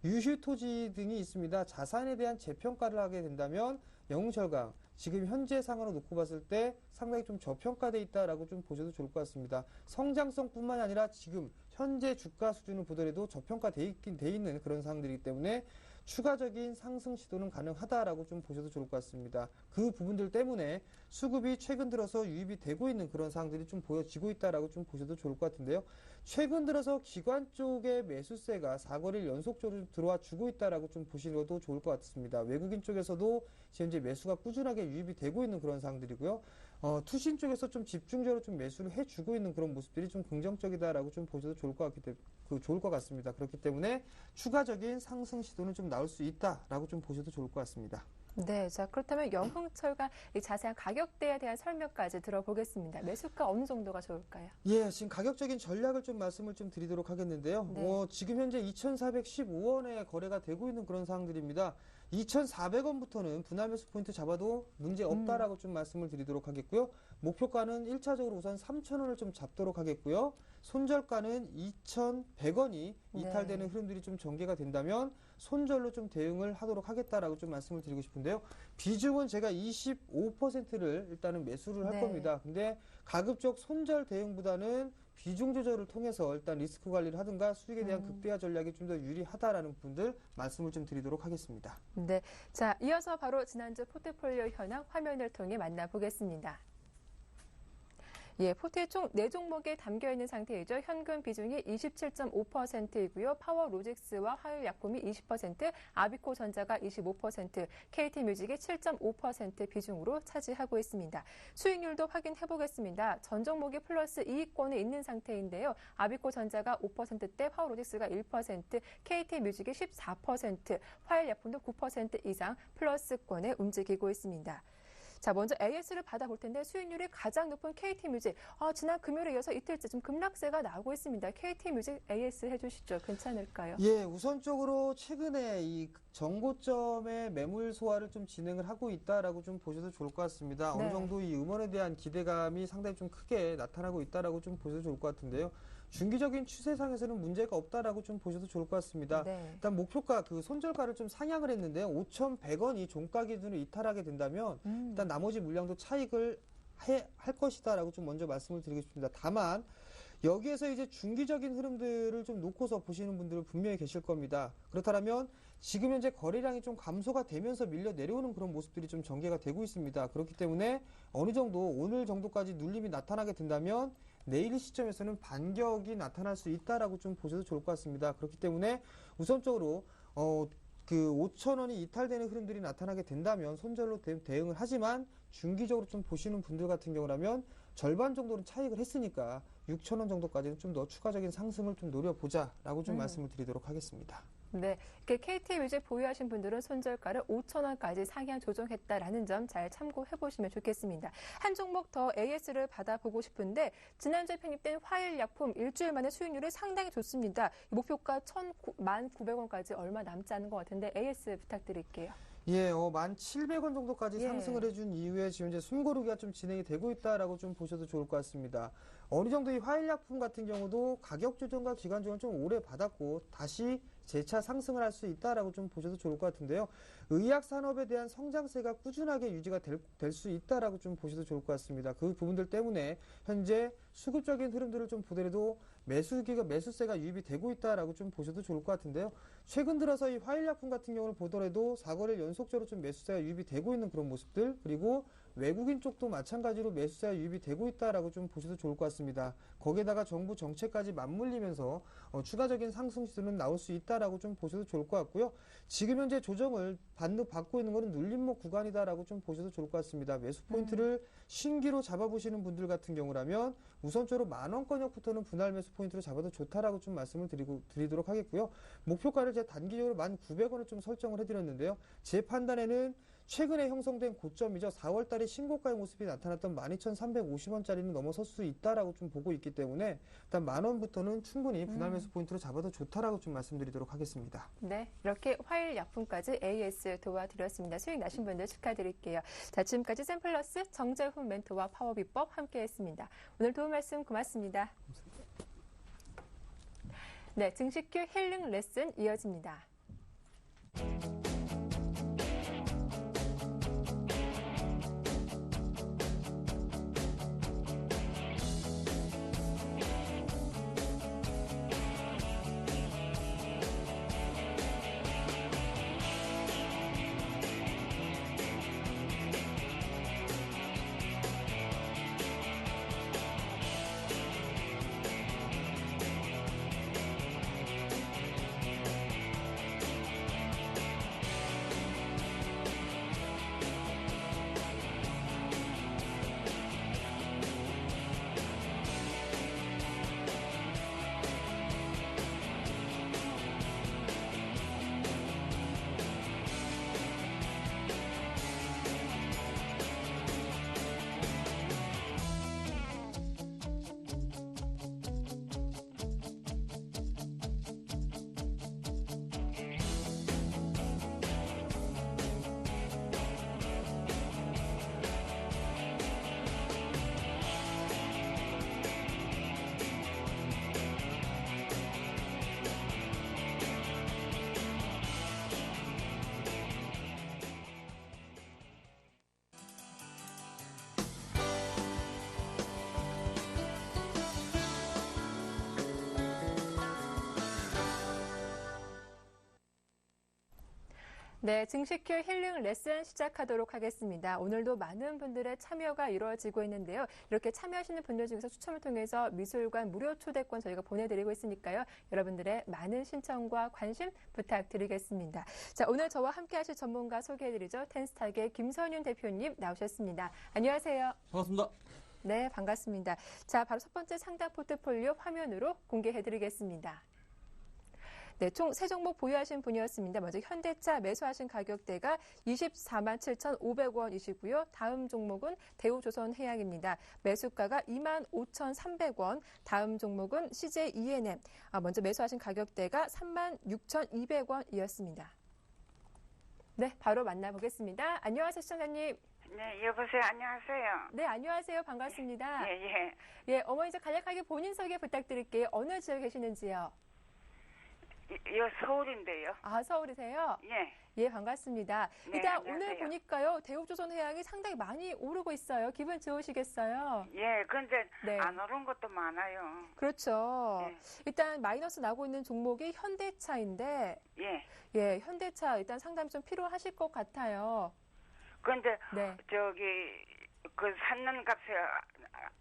유휴 토지 등이 있습니다. 자산에 대한 재평가를 하게 된다면 영흥철강 지금 현재 상황으로 놓고 봤을 때 상당히 좀 저평가돼 있다라고 좀 보셔도 좋을 것 같습니다. 성장성뿐만 아니라 지금 현재 주가 수준을 보더라도 저평가돼 있는 그런 상황들이기 때문에 추가적인 상승 시도는 가능하다라고 좀 보셔도 좋을 것 같습니다. 그 부분들 때문에 수급이 최근 들어서 유입이 되고 있는 그런 상황들이 좀 보여지고 있다라고 좀 보셔도 좋을 것 같은데요. 최근 들어서 기관 쪽의 매수세가 4거래일 연속적으로 들어와 주고 있다라고 좀 보시는 것도 좋을 것 같습니다. 외국인 쪽에서도 현재 매수가 꾸준하게 유입이 되고 있는 그런 상황들이고요. 투신 쪽에서 좀 집중적으로 좀 매수를 해주고 있는 그런 모습들이 좀 긍정적이다라고 좀 보셔도 좋을 것 같습니다. 그렇기 때문에 추가적인 상승 시도는 좀 나올 수 있다라고 좀 보셔도 좋을 것 같습니다. 네, 자 그렇다면 영흥철강 이 자세한 가격대에 대한 설명까지 들어보겠습니다. 매수가 어느 정도가 좋을까요? 예, 지금 가격적인 전략을 좀 말씀을 좀 드리도록 하겠는데요. 네. 지금 현재 2,415원에 거래가 되고 있는 그런 상황들입니다. 2,400원부터는 분할 매수 포인트 잡아도 문제 없다라고 좀 말씀을 드리도록 하겠고요. 목표가는 1차적으로 우선 3,000원을 좀 잡도록 하겠고요. 손절가는 2,100원이 이탈되는 흐름들이 좀 전개가 된다면 손절로 좀 대응을 하도록 하겠다라고 좀 말씀을 드리고 싶은데요. 비중은 제가 25%를 일단은 매수를 할 겁니다. 근데 가급적 손절 대응보다는 비중 조절을 통해서 일단 리스크 관리를 하든가 수익에 대한 극대화 전략이 좀 더 유리하다라는 부분들 말씀을 좀 드리도록 하겠습니다. 네, 자 이어서 바로 지난주 포트폴리오 현황 화면을 통해 만나보겠습니다. 예, 포트에 총 4종목에 담겨있는 상태이죠. 현금 비중이 27.5%이고요. 파워로직스와 화요약품이 20%, 아비코전자가 25%, KT뮤직이 7.5% 비중으로 차지하고 있습니다. 수익률도 확인해보겠습니다. 전 종목이 플러스 이익권에 있는 상태인데요. 아비코전자가 5%대, 파워로직스가 1%, KT뮤직이 14%, 화요약품도 9% 이상 플러스권에 움직이고 있습니다. 자, 먼저 AS를 받아볼 텐데 수익률이 가장 높은 KT뮤직. 지난 금요일에 이어서 이틀째 좀 급락세가 나오고 있습니다. KT뮤직 AS 해주시죠. 괜찮을까요? 예, 우선적으로 최근에 이 정고점의 매물 소화를 좀 진행을 하고 있다라고 좀 보셔도 좋을 것 같습니다. 네. 어느 정도 이 음원에 대한 기대감이 상당히 좀 크게 나타나고 있다라고 좀 보셔도 좋을 것 같은데요. 중기적인 추세상에서는 문제가 없다라고 좀 보셔도 좋을 것 같습니다. 네. 일단 목표가 그 손절가를 좀 상향을 했는데요. 5,100원이 종가 기준으로 이탈하게 된다면 일단 나머지 물량도 차익을 할 것이다라고 좀 먼저 말씀을 드리고 싶습니다. 다만 여기에서 이제 중기적인 흐름들을 좀 놓고서 보시는 분들은 분명히 계실 겁니다. 그렇다면 지금 현재 거래량이 좀 감소가 되면서 밀려 내려오는 그런 모습들이 좀 전개가 되고 있습니다. 그렇기 때문에 어느 정도 오늘 정도까지 눌림이 나타나게 된다면 내일 시점에서는 반격이 나타날 수 있다라고 좀 보셔도 좋을 것 같습니다. 그렇기 때문에 우선적으로 그 5,000원이 이탈되는 흐름들이 나타나게 된다면 손절로 대응을 하지만 중기적으로 좀 보시는 분들 같은 경우라면 절반 정도는 차익을 했으니까 6,000원 정도까지는 좀 더 추가적인 상승을 좀 노려보자라고 좀 말씀을 드리도록 하겠습니다. 네, KT뮤직 보유하신 분들은 손절가를 5,000원까지 상향 조정했다라는 점 잘 참고해 보시면 좋겠습니다. 한 종목 더 AS를 받아보고 싶은데 지난주에 편입된 화일약품 일주일 만에 수익률이 상당히 좋습니다. 목표가 1,900원까지 얼마 남지 않은 것 같은데 AS 부탁드릴게요. 예, 1,700원 정도까지 예. 상승을 해준 이후에 지금 이제 숨고르기가 좀 진행이 되고 있다라고 좀 보셔도 좋을 것 같습니다. 어느 정도 이 화일약품 같은 경우도 가격 조정과 기간 조정을 좀 오래 받았고 다시 재차 상승을 할 수 있다라고 좀 보셔도 좋을 것 같은데요. 의약 산업에 대한 성장세가 꾸준하게 유지가 될 수 있다라고 좀 보셔도 좋을 것 같습니다. 그 부분들 때문에 현재 수급적인 흐름들을 좀 보더라도 매수세가 유입이 되고 있다라고 좀 보셔도 좋을 것 같은데요. 최근 들어서 이 화일약품 같은 경우를 보더라도 4거래일 연속적으로 좀 매수세가 유입이 되고 있는 그런 모습들, 그리고 외국인 쪽도 마찬가지로 매수세가 유입이 되고 있다라고 좀 보셔도 좋을 것 같습니다. 거기에다가 정부 정책까지 맞물리면서 추가적인 상승 시도는 나올 수 있다라고 좀 보셔도 좋을 것 같고요. 지금 현재 조정을 받고 있는 것은 눌림목 구간이다라고 좀 보셔도 좋을 것 같습니다. 매수 포인트를 신기로 잡아보시는 분들 같은 경우라면 우선적으로 만원권역부터는 분할 매수 포인트로 잡아도 좋다라고 좀 말씀을 드리도록 하겠고요. 목표가를 제가 단기적으로 1,900원을 좀 설정을 해드렸는데요. 제 판단에는 최근에 형성된 고점이죠. 4월 달에 신고가의 모습이 나타났던 12,350원짜리는 넘어설 수 있다라고 좀 보고 있기 때문에 일단 10,000원부터는 충분히 분할 매수 포인트로 잡아도 좋다라고 좀 말씀드리도록 하겠습니다. 네, 이렇게 화일약품까지 AS 도와드렸습니다. 수익 나신 분들 축하드릴게요. 자, 지금까지 샘플러스 정재훈 멘토와 파워비법 함께했습니다. 오늘 도움 말씀 고맙습니다. 네, 증식큐 힐링 레슨 이어집니다. 네, 증식큐 힐링 레슨 시작하도록 하겠습니다. 오늘도 많은 분들의 참여가 이루어지고 있는데요. 이렇게 참여하시는 분들 중에서 추첨을 통해서 미술관 무료 초대권 저희가 보내드리고 있으니까요. 여러분들의 많은 신청과 관심 부탁드리겠습니다. 자, 오늘 저와 함께 하실 전문가 소개해드리죠. 텐스탁의 김선윤 대표님 나오셨습니다. 안녕하세요. 반갑습니다. 네, 반갑습니다. 자, 바로 첫 번째 상담 포트폴리오 화면으로 공개해드리겠습니다. 네, 총 3종목 보유하신 분이었습니다. 먼저 현대차 매수하신 가격대가 24만 7,500원이시고요. 다음 종목은 대우조선해양입니다. 매수가가 25,300원. 다음 종목은 CJ ENM. 먼저 매수하신 가격대가 36,200원이었습니다. 네, 바로 만나보겠습니다. 안녕하세요, 시청자님. 네, 여보세요. 안녕하세요. 네, 안녕하세요. 반갑습니다. 예. 예, 어머니 저 간략하게 본인 소개 부탁드릴게요. 어느 지역에 계시는지요? 서울인데요. 아, 서울이세요? 예. 예, 반갑습니다. 네, 일단 안녕하세요. 오늘 보니까요, 대우조선해양이 상당히 많이 오르고 있어요. 기분 좋으시겠어요? 예, 근데 네. 안 오른 것도 많아요. 그렇죠. 네. 일단 마이너스 나고 있는 종목이 현대차인데, 예. 예, 현대차 일단 상담이 좀 필요하실 것 같아요. 근데 네. 그 샀는 값에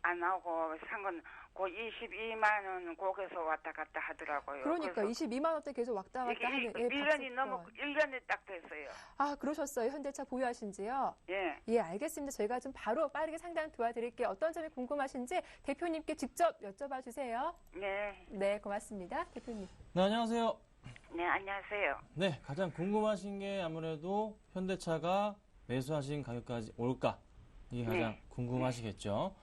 안 나오고 산 건 그 22만 원 거기서 왔다 갔다 하더라고요. 그러니까 22만 원대 계속 왔다 갔다 하는. 예, 1년이 박스권. 넘어 1년이 딱 됐어요. 아, 그러셨어요. 현대차 보유하신지요? 예. 예, 알겠습니다. 저희가 좀 바로 빠르게 상담 도와드릴게요. 어떤 점이 궁금하신지 대표님께 직접 여쭤봐 주세요. 네. 네, 고맙습니다. 대표님. 네, 안녕하세요. 네, 안녕하세요. 네, 가장 궁금하신 게 아무래도 현대차가 매수하신 가격까지 올까? 이게 가장 궁금하시겠죠.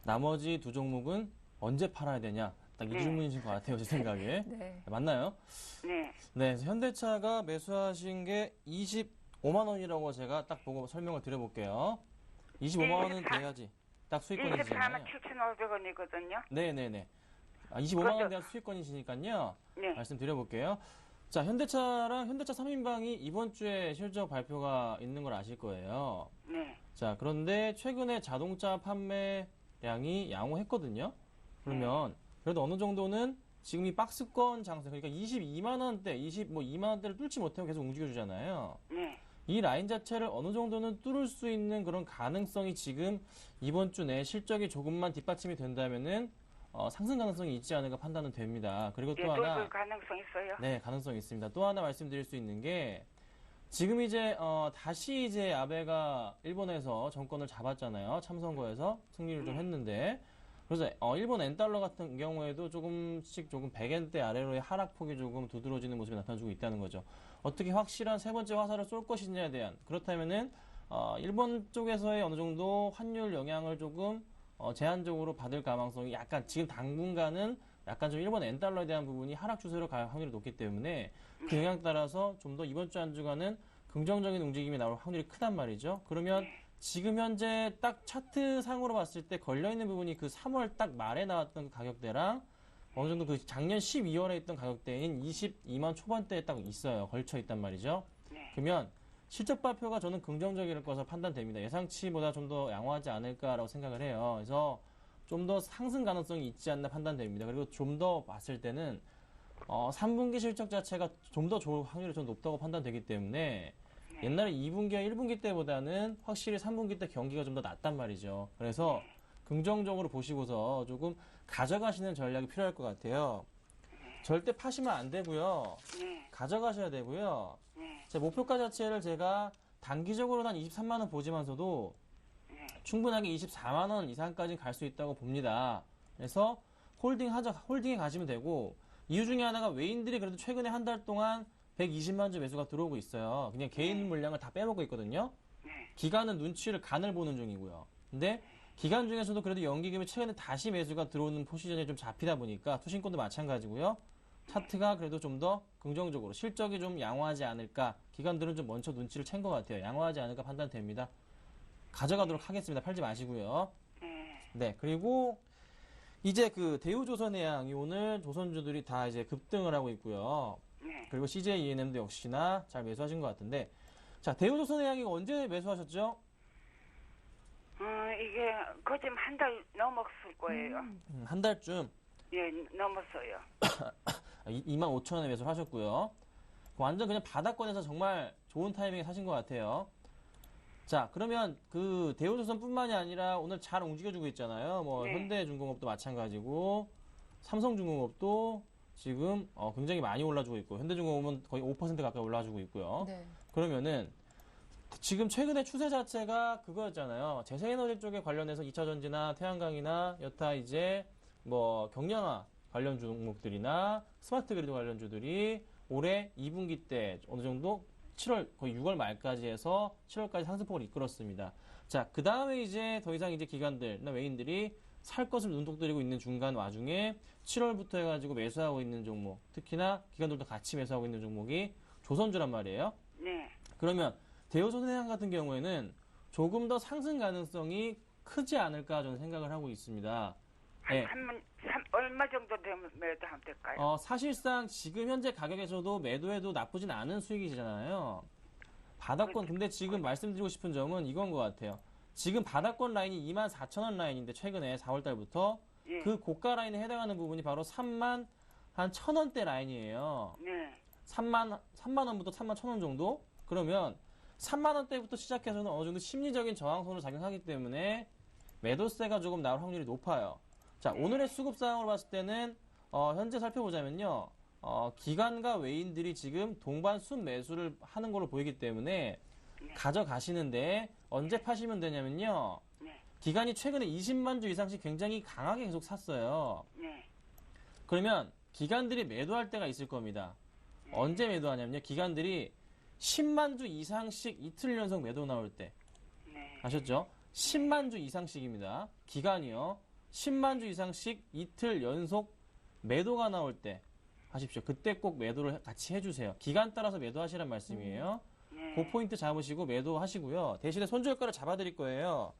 나머지 두 종목은 언제 팔아야 되냐? 딱 이 질문이신 것 같아요, 제 생각에. 네. 맞나요? 네. 네, 그래서 현대차가 매수하신 게 25만 원이라고 제가 딱 보고 설명을 드려볼게요. 25만 원은 내야지. 딱 수익권이시잖아요. 24만 7,500원이거든요. 네네네. 25만 원에 대한 수익권이시니까요. 네. 말씀드려볼게요. 자, 현대차랑 현대차 3인방이 이번 주에 실적 발표가 있는 걸 아실 거예요. 네. 자, 그런데 최근에 자동차 판매량이 양호했거든요. 그러면 그래도 어느 정도는 지금 이 박스권 장세, 그러니까 22만 원대, 2만 원대를 뚫지 못하고 계속 움직여주잖아요. 네. 이 라인 자체를 어느 정도는 뚫을 수 있는 그런 가능성이 지금 이번 주 내 실적이 조금만 뒷받침이 된다면은 상승 가능성이 있지 않을까 판단은 됩니다. 그리고 또 하나, 뚫을 가능성 있어요? 네, 가능성이 있습니다. 또 하나 말씀드릴 수 있는 게 지금 이제 다시 이제 아베가 일본에서 정권을 잡았잖아요. 참선거에서 승리를 좀 했는데, 그래서 일본 엔달러 같은 경우에도 조금씩 조금 100엔대 아래로의 하락폭이 조금 두드러지는 모습이 나타나고 있다는 거죠. 어떻게 확실한 세 번째 화살을 쏠 것이냐에 대한, 그렇다면은 일본 쪽에서의 어느 정도 환율 영향을 조금 제한적으로 받을 가능성이 약간 지금 당분간은 약간 좀 일본 엔달러에 대한 부분이 하락 추세로 갈 확률이 높기 때문에 그 영향 따라서 좀 더 이번 주 한 주간은 긍정적인 움직임이 나올 확률이 크단 말이죠. 그러면 지금 현재 딱 차트 상으로 봤을 때 걸려있는 부분이 그 3월 딱 말에 나왔던 그 가격대랑 어느 정도 그 작년 12월에 있던 가격대인 22만 초반대에 딱 있어요. 걸쳐 있단 말이죠. 그러면 실적 발표가 저는 긍정적일 것으로 판단됩니다. 예상치보다 좀 더 양호하지 않을까라고 생각을 해요. 그래서 좀 더 상승 가능성이 있지 않나 판단됩니다. 그리고 좀 더 봤을 때는 3분기 실적 자체가 좀 더 좋을 확률이 좀 높다고 판단되기 때문에 옛날에 2분기와 1분기 때보다는 확실히 3분기 때 경기가 좀 더 낫단 말이죠. 그래서 긍정적으로 보시고서 조금 가져가시는 전략이 필요할 것 같아요. 절대 파시면 안 되고요. 가져가셔야 되고요. 제 목표가 자체를 제가 단기적으로는 한 23만 원 보지만서도 충분하게 24만 원 이상까지 갈 수 있다고 봅니다. 그래서 홀딩에 가시면 되고, 이유 중에 하나가 외인들이 그래도 최근에 한 달 동안 120만 주 매수가 들어오고 있어요. 그냥 개인 물량을 다 빼먹고 있거든요. 기관은 간을 보는 중이고요. 근데 기관 중에서도 그래도 연기금이 최근에 다시 매수가 들어오는 포지션이 좀 잡히다 보니까 투신권도 마찬가지고요. 차트가 그래도 좀 더 긍정적으로 실적이 좀 양호하지 않을까, 기관들은 좀 먼저 눈치를 챈 것 같아요. 양호하지 않을까 판단됩니다. 가져가도록 하겠습니다. 팔지 마시고요. 네, 그리고 이제 그 대우조선해양이 오늘 조선주들이 다 이제 급등을 하고 있고요. 그리고 CJ ENM도 역시나 잘 매수하신 것 같은데, 자, 대우조선해양이 언제 매수하셨죠? 이게 거짓 한 달 넘었을 거예요. 한 달쯤. 예, 넘었어요. 25,000원에 매수를 하셨고요. 완전 그냥 바닥권에서 정말 좋은 타이밍에 사신 것 같아요. 자, 그러면 그 대우조선뿐만이 아니라 오늘 잘 움직여주고 있잖아요. 뭐 현대중공업도 마찬가지고 삼성중공업도 지금 굉장히 많이 올라주고 있고, 현대중공업은 거의 5% 가까이 올라주고 있고요. 네. 그러면은 지금 최근의 추세 자체가 그거였잖아요. 재생에너지 쪽에 관련해서 2차전지나 태양광이나 여타 이제 뭐 경량화 관련 종목들이나 스마트 그리드 관련주들이 올해 2분기 때 어느 정도 7월 거의 6월 말까지 해서 7월까지 상승폭을 이끌었습니다. 자, 그 다음에 이제 더 이상 이제 기관들이나 외인들이 살 것을 눈독 들이고 있는 중간 와중에 7월부터 해가지고 매수하고 있는 종목, 특히나 기관들도 같이 매수하고 있는 종목이 조선주란 말이에요. 네. 그러면 대우조선해양 같은 경우에는 조금 더 상승 가능성이 크지 않을까 저는 생각을 하고 있습니다. 네. 얼마 정도 되면 매도하면 될까요? 사실상 지금 현재 가격에서도 매도해도 나쁘진 않은 수익이잖아요. 바닥권, 근데 지금 말씀드리고 싶은 점은 이건 것 같아요. 지금 바닥권 라인이 24,000원 라인인데 최근에 4월달부터 그 고가 라인에 해당하는 부분이 바로 3만 한 1,000원대 라인이에요. 네. 3만 원부터 3만 1,000원 정도? 그러면 3만 원대부터 시작해서는 어느 정도 심리적인 저항선으로 작용하기 때문에 매도세가 조금 나올 확률이 높아요. 자, 오늘의 수급 상황으로 봤을 때는 현재 살펴보자면요. 기관과 외인들이 지금 동반 순 매수를 하는 걸로 보이기 때문에 가져가시는데 언제 파시면 되냐면요. 기관이 최근에 20만 주 이상씩 굉장히 강하게 계속 샀어요. 그러면 기관들이 매도할 때가 있을 겁니다. 언제 매도하냐면요. 기관들이 10만 주 이상씩 이틀 연속 매도 나올 때. 아셨죠? 10만 주 이상씩입니다. 기관이요. 10만 주 이상씩 이틀 연속 매도가 나올 때 하십시오. 그때 꼭 매도를 같이 해주세요. 기간 따라서 매도하시란 말씀이에요. 그 포인트 잡으시고 매도하시고요. 대신에 손절가를 잡아드릴 거예요.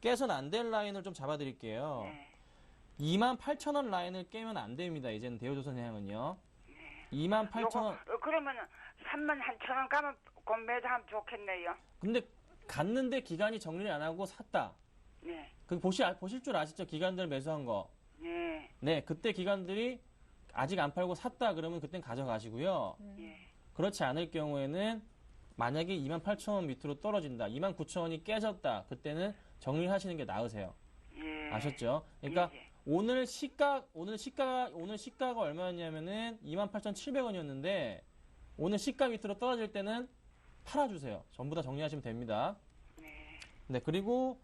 깨선 안 될 라인을 좀 잡아드릴게요. 28,000원 라인을 깨면 안 됩니다. 이제는 대우조선해양은요. 28,000원. 그러면은 31,000원 가면 그 매도하면 좋겠네요. 근데 갔는데 기간이 정리를 안 하고 샀다. 네. 그 보실 줄 아시죠? 기간들 매수한 거. 네. 네, 그때 기간들이 아직 안 팔고 샀다 그러면 그땐 가져가시고요. 예. 그렇지 않을 경우에는 만약에 28,000원 밑으로 떨어진다. 29,000원이 깨졌다. 그때는 정리를 하시는 게 나으세요. 예. 아셨죠? 그러니까 예. 오늘 시가가 얼마였냐면은 28,700원이었는데 오늘 시가 밑으로 떨어질 때는 팔아주세요. 전부 다 정리하시면 됩니다. 네, 그리고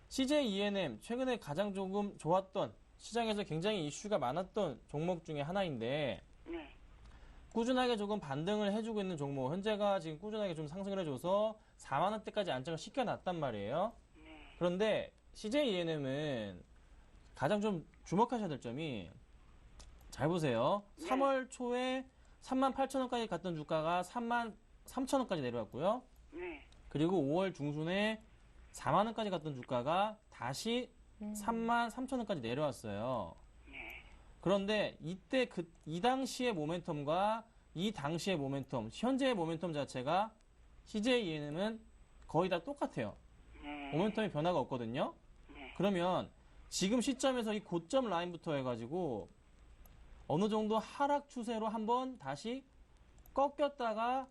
CJ ENM 최근에 가장 조금 좋았던 시장에서 굉장히 이슈가 많았던 종목 중에 하나인데 네. 꾸준하게 조금 반등을 해주고 있는 종목 현재가 지금 꾸준하게 좀 상승을 해줘서 4만 원대까지 안정을 시켜놨단 말이에요. 네. 그런데 CJ ENM은 가장 좀 주목하셔야 될 점이 잘 보세요. 네. 3월 초에 38,000원까지 갔던 주가가 33,000원까지 내려왔고요. 네. 그리고 5월 중순에 4만 원까지 갔던 주가가 다시 33,000원까지 내려왔어요. 네. 그런데 이때 이 당시의 모멘텀과 이 당시의 모멘텀, 현재의 모멘텀 자체가 CJ ENM은 거의 다 똑같아요. 네. 모멘텀이 변화가 없거든요. 네. 그러면 지금 시점에서 이 고점 라인부터 해가지고 어느 정도 하락 추세로 한번 다시 꺾였다가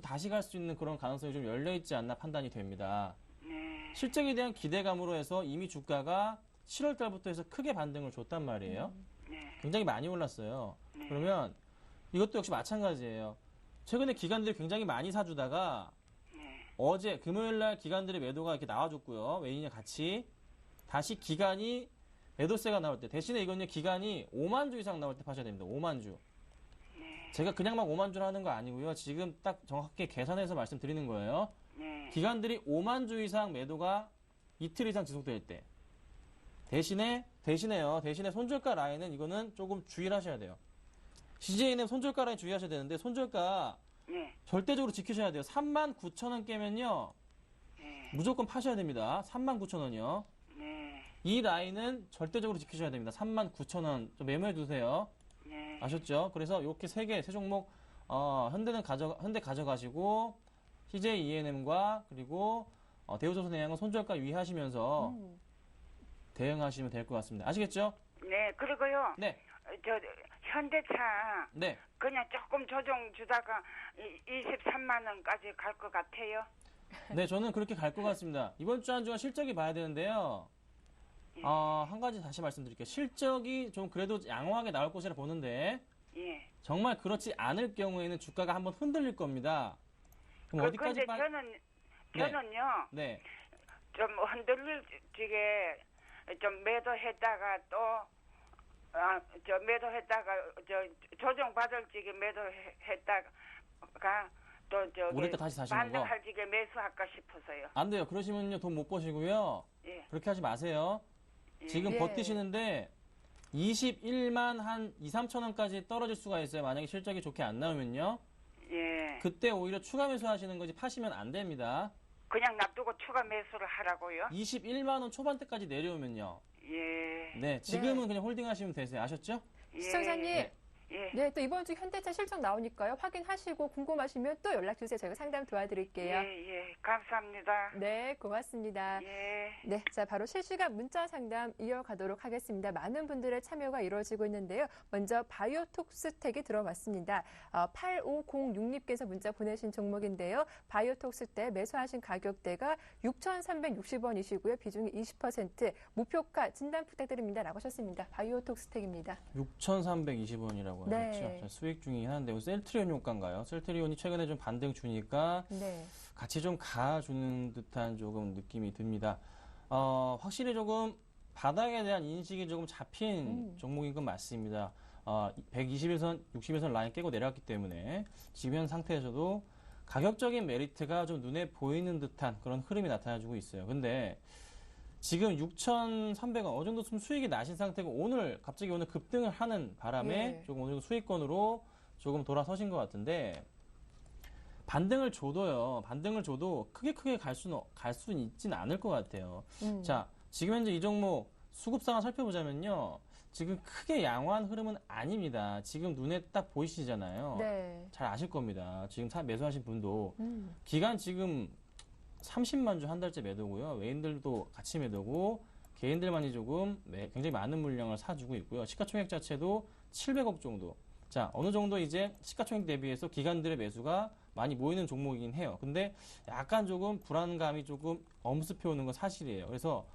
다시 갈 수 있는 그런 가능성이 좀 열려있지 않나 판단이 됩니다. 네. 실적에 대한 기대감으로 해서 이미 주가가 7월 달부터 해서 크게 반등을 줬단 말이에요. 네. 굉장히 많이 올랐어요. 네. 그러면 이것도 역시 마찬가지예요. 최근에 기관들이 굉장히 많이 사주다가 네. 어제 금요일 날 기관들의 매도가 이렇게 나와줬고요. 외인이 같이 다시 기간이 매도세가 나올 때 대신에 이건요 기간이 5만 주 이상 나올 때 파셔야 됩니다. 5만 주. 네. 제가 그냥 막 5만 주를 하는 거 아니고요. 지금 딱 정확하게 계산해서 말씀드리는 거예요. 네. 기관들이 5만 주 이상 매도가 이틀 이상 지속될 때 대신에 손절가 라인은 이거는 조금 주의를 하셔야 돼요. CJ는 손절가 라인 주의하셔야 되는데 손절가 네. 절대적으로 지키셔야 돼요. 39,000원 깨면요 네. 무조건 파셔야 됩니다. 39,000원이요. 네. 이 라인은 절대적으로 지키셔야 됩니다. 39,000원 좀 메모해 두세요. 네. 아셨죠? 그래서 이렇게 세 종목 현대 가져가시고 CJ ENM과 그리고 대우조선해양은 손절가 유의하시면서 대응하시면 될 것 같습니다. 아시겠죠? 네. 그리고요. 네. 현대차 네. 그냥 조금 조정 주다가 23만 원까지 갈 것 같아요. 네, 저는 그렇게 갈 것 같습니다. 이번 주 한 주간 실적이 봐야 되는데요. 한 가지 다시 말씀드릴게요. 실적이 좀 그래도 양호하게 나올 것이라 보는데 예. 정말 그렇지 않을 경우에는 주가가 한번 흔들릴 겁니다. 그럼 어디까지 근데 저는요. 네. 좀 흔들리게 좀 매도했다가 또 매도했다가 조정 받을 지게 매도했다가 또 오를 때 다시 사시는 거? 반등할 지게 매수할까 싶어서요. 안 돼요. 그러시면요 돈 못 버시고요. 예. 그렇게 하지 마세요. 예. 지금 예. 버티시는데 21만 한 2, 3천 원까지 떨어질 수가 있어요. 만약에 실적이 좋게 안 나오면요. 예. 그때 오히려 추가 매수하시는 거지 파시면 안 됩니다. 그냥 놔두고 추가 매수를 하라고요. 21만 원 초반대까지 내려오면요. 예. 네, 지금은 그냥 홀딩 하시면 되세요. 아셨죠? 예. 시청자님, 예. 네, 또 이번 주 현대차 실적 나오니까요. 확인하시고 궁금하시면 또 연락 주세요. 저희가 상담 도와드릴게요. 예. 감사합니다. 네, 고맙습니다. 예. 네, 자 바로 실시간 문자 상담 이어가도록 하겠습니다. 많은 분들의 참여가 이루어지고 있는데요. 먼저 바이오톡스텍이 들어왔습니다. 8506님께서 문자 보내신 종목인데요. 바이오톡스텍 매수하신 가격대가 6,360원이시고요. 비중이 20%, 목표가 진단 부탁드립니다. 라고 하셨습니다. 바이오톡스텍입니다. 6,320원이라고 네. 하셨죠. 수익 중이긴 한데 셀트리온 효과인가요? 셀트리온이 최근에 좀 반등 주니까 네. 같이 좀 가주는 듯한 조금 느낌이 듭니다. 확실히 조금 바닥에 대한 인식이 조금 잡힌 종목인 건 맞습니다. 121선, 60일선 라인 깨고 내려왔기 때문에 지금 현 상태에서도 가격적인 메리트가 좀 눈에 보이는 듯한 그런 흐름이 나타나주고 있어요. 근데 지금 6,300원 어느 정도 좀 수익이 나신 상태고 갑자기 오늘 급등을 하는 바람에 예. 조금 어느 정도 수익권으로 조금 돌아서신 것 같은데 반등을 줘도 크게 갈 수는 있지는 않을 것 같아요. 자, 지금 현재 이 종목 수급 상황 살펴보자면요. 지금 크게 양호한 흐름은 아닙니다. 지금 눈에 딱 보이시잖아요. 네. 잘 아실 겁니다. 지금 매수하신 분도 음. 기간 지금 30만 주 한 달째 매도고요. 외인들도 같이 매도고 개인들만이 조금 굉장히 많은 물량을 사주고 있고요. 시가총액 자체도 700억 정도. 자, 어느 정도 이제 시가총액 대비해서 기관들의 매수가 많이 모이는 종목이긴 해요. 근데 약간 조금 불안감이 조금 엄습해 오는 건 사실이에요. 그래서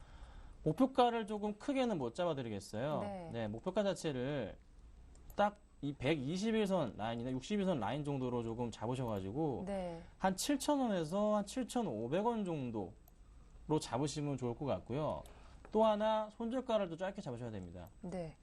목표가를 조금 크게는 못 잡아드리겠어요. 네. 목표가 자체를 딱 이 121선 라인이나 61선 라인 정도로 조금 잡으셔가지고 네. 한 7,000원에서 한 7,500원 정도로 잡으시면 좋을 것 같고요. 또 하나 손절가를 또 짧게 잡으셔야 됩니다. 네.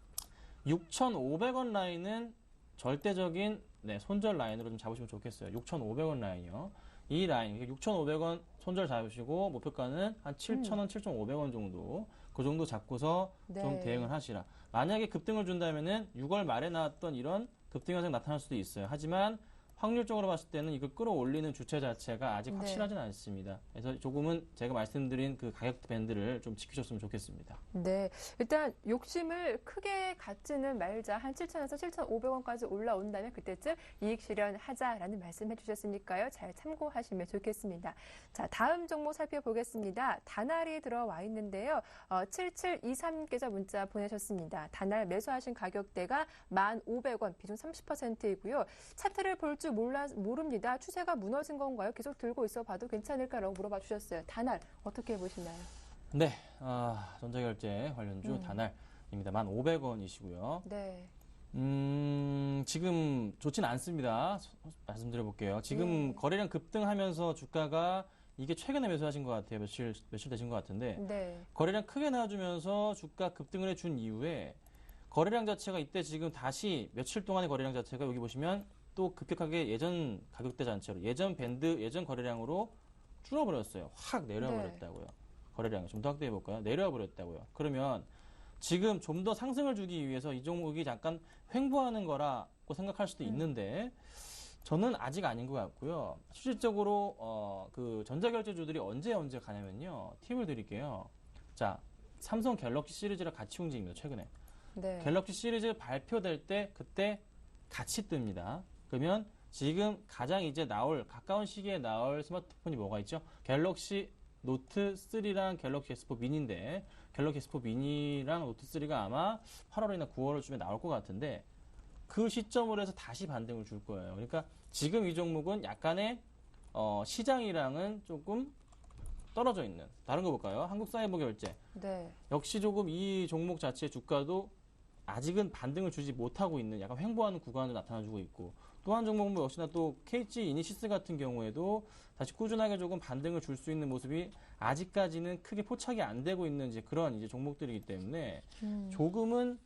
6,500원 라인은 절대적인 손절 라인으로 좀 잡으시면 좋겠어요. 6,500원 라인이요. 이 라인, 6,500원 손절 잡으시고 목표가는 한 7,000원, 7,500원 정도 그 정도 잡고서 좀 네. 대응을 하시라. 만약에 급등을 준다면은 6월 말에 나왔던 이런 급등 현상 나타날 수도 있어요. 하지만 확률적으로 봤을 때는 이걸 끌어올리는 주체 자체가 아직 네. 확실하진 않습니다. 그래서 조금은 제가 말씀드린 그 가격 밴드를 좀 지키셨으면 좋겠습니다. 네. 일단 욕심을 크게 갖지는 말자. 한 7,000원에서 7,500원까지 올라온다면 그때쯤 이익 실현하자라는 말씀해 주셨으니까요. 잘 참고하시면 좋겠습니다. 자, 다음 종목 살펴보겠습니다. 다날이 들어와 있는데요. 7723께서 문자 보내셨습니다. 다날 매수하신 가격대가 1,500원, 비중 30%이고요. 차트를 볼 줄 모릅니다. 추세가 무너진 건가요? 계속 들고 있어 봐도 괜찮을까라고 물어봐 주셨어요. 다날 어떻게 보시나요? 네, 전자결제 관련주 다날입니다. 1,500원이시고요. 네. 지금 좋진 않습니다. 말씀드려볼게요. 지금 거래량 급등하면서 주가가 이게 최근에 매수하신 것 같아요. 며칠 되신 것 같은데 네. 거래량 크게 나와주면서 주가 급등을 해준 이후에 거래량 자체가 이때 지금 다시 며칠 동안의 거래량 자체가 여기 보시면 또 급격하게 예전 가격대 자체로 예전 밴드, 예전 거래량으로 줄어버렸어요. 확 내려버렸다고요. 거래량을 좀 더 확대해 볼까요? 내려버렸다고요. 그러면 지금 좀 더 상승을 주기 위해서 이 종목이 잠깐 횡보하는 거라고 생각할 수도 있는데 저는 아직 아닌 것 같고요. 실질적으로 그 전자결제주들이 언제 가냐면요. 팁을 드릴게요. 자, 삼성 갤럭시 시리즈랑 같이 움직입니다. 최근에. 네. 갤럭시 시리즈 발표될 때 그때 같이 뜹니다. 그러면 지금 가장 이제 가까운 시기에 나올 스마트폰이 뭐가 있죠? 갤럭시 노트 3랑 갤럭시 S4 미니인데 갤럭시 S4 미니랑 노트 3가 아마 8월이나 9월쯤에 나올 것 같은데 그 시점으로 해서 다시 반등을 줄 거예요. 그러니까 지금 이 종목은 약간의 시장이랑은 조금 떨어져 있는 다른 거 볼까요? 한국사회보결제. 네. 역시 조금 이 종목 자체의 주가도 아직은 반등을 주지 못하고 있는 약간 횡보하는 구간으로 나타나주고 있고 또 한 종목은 역시나 또 KG 이니시스 같은 경우에도 다시 꾸준하게 조금 반등을 줄 수 있는 모습이 아직까지는 크게 포착이 안 되고 있는 이제 그런 이제 종목들이기 때문에 조금은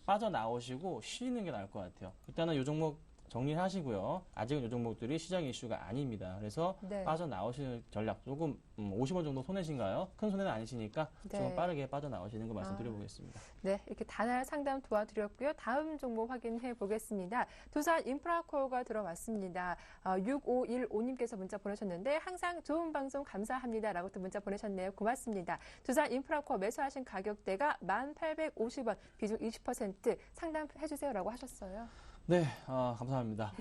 빠져나오시고 쉬는 게 나을 것 같아요. 일단은 이 종목 정리하시고요. 아직은 이 종목들이 시장 이슈가 아닙니다. 그래서 네. 빠져나오시는 전략 조금 50원 정도 손해신가요? 큰 손해는 아니시니까 네. 조금 빠르게 빠져나오시는 거 말씀드려보겠습니다. 네, 이렇게 다날 상담 도와드렸고요. 다음 종목 확인해 보겠습니다. 두산 인프라코어가 들어왔습니다. 6515님께서 문자 보내셨는데 항상 좋은 방송 감사합니다라고 또 문자 보내셨네요. 고맙습니다. 두산 인프라코어 매수하신 가격대가 1,850원, 비중 20% 상담해 주세요라고 하셨어요. 네, 감사합니다.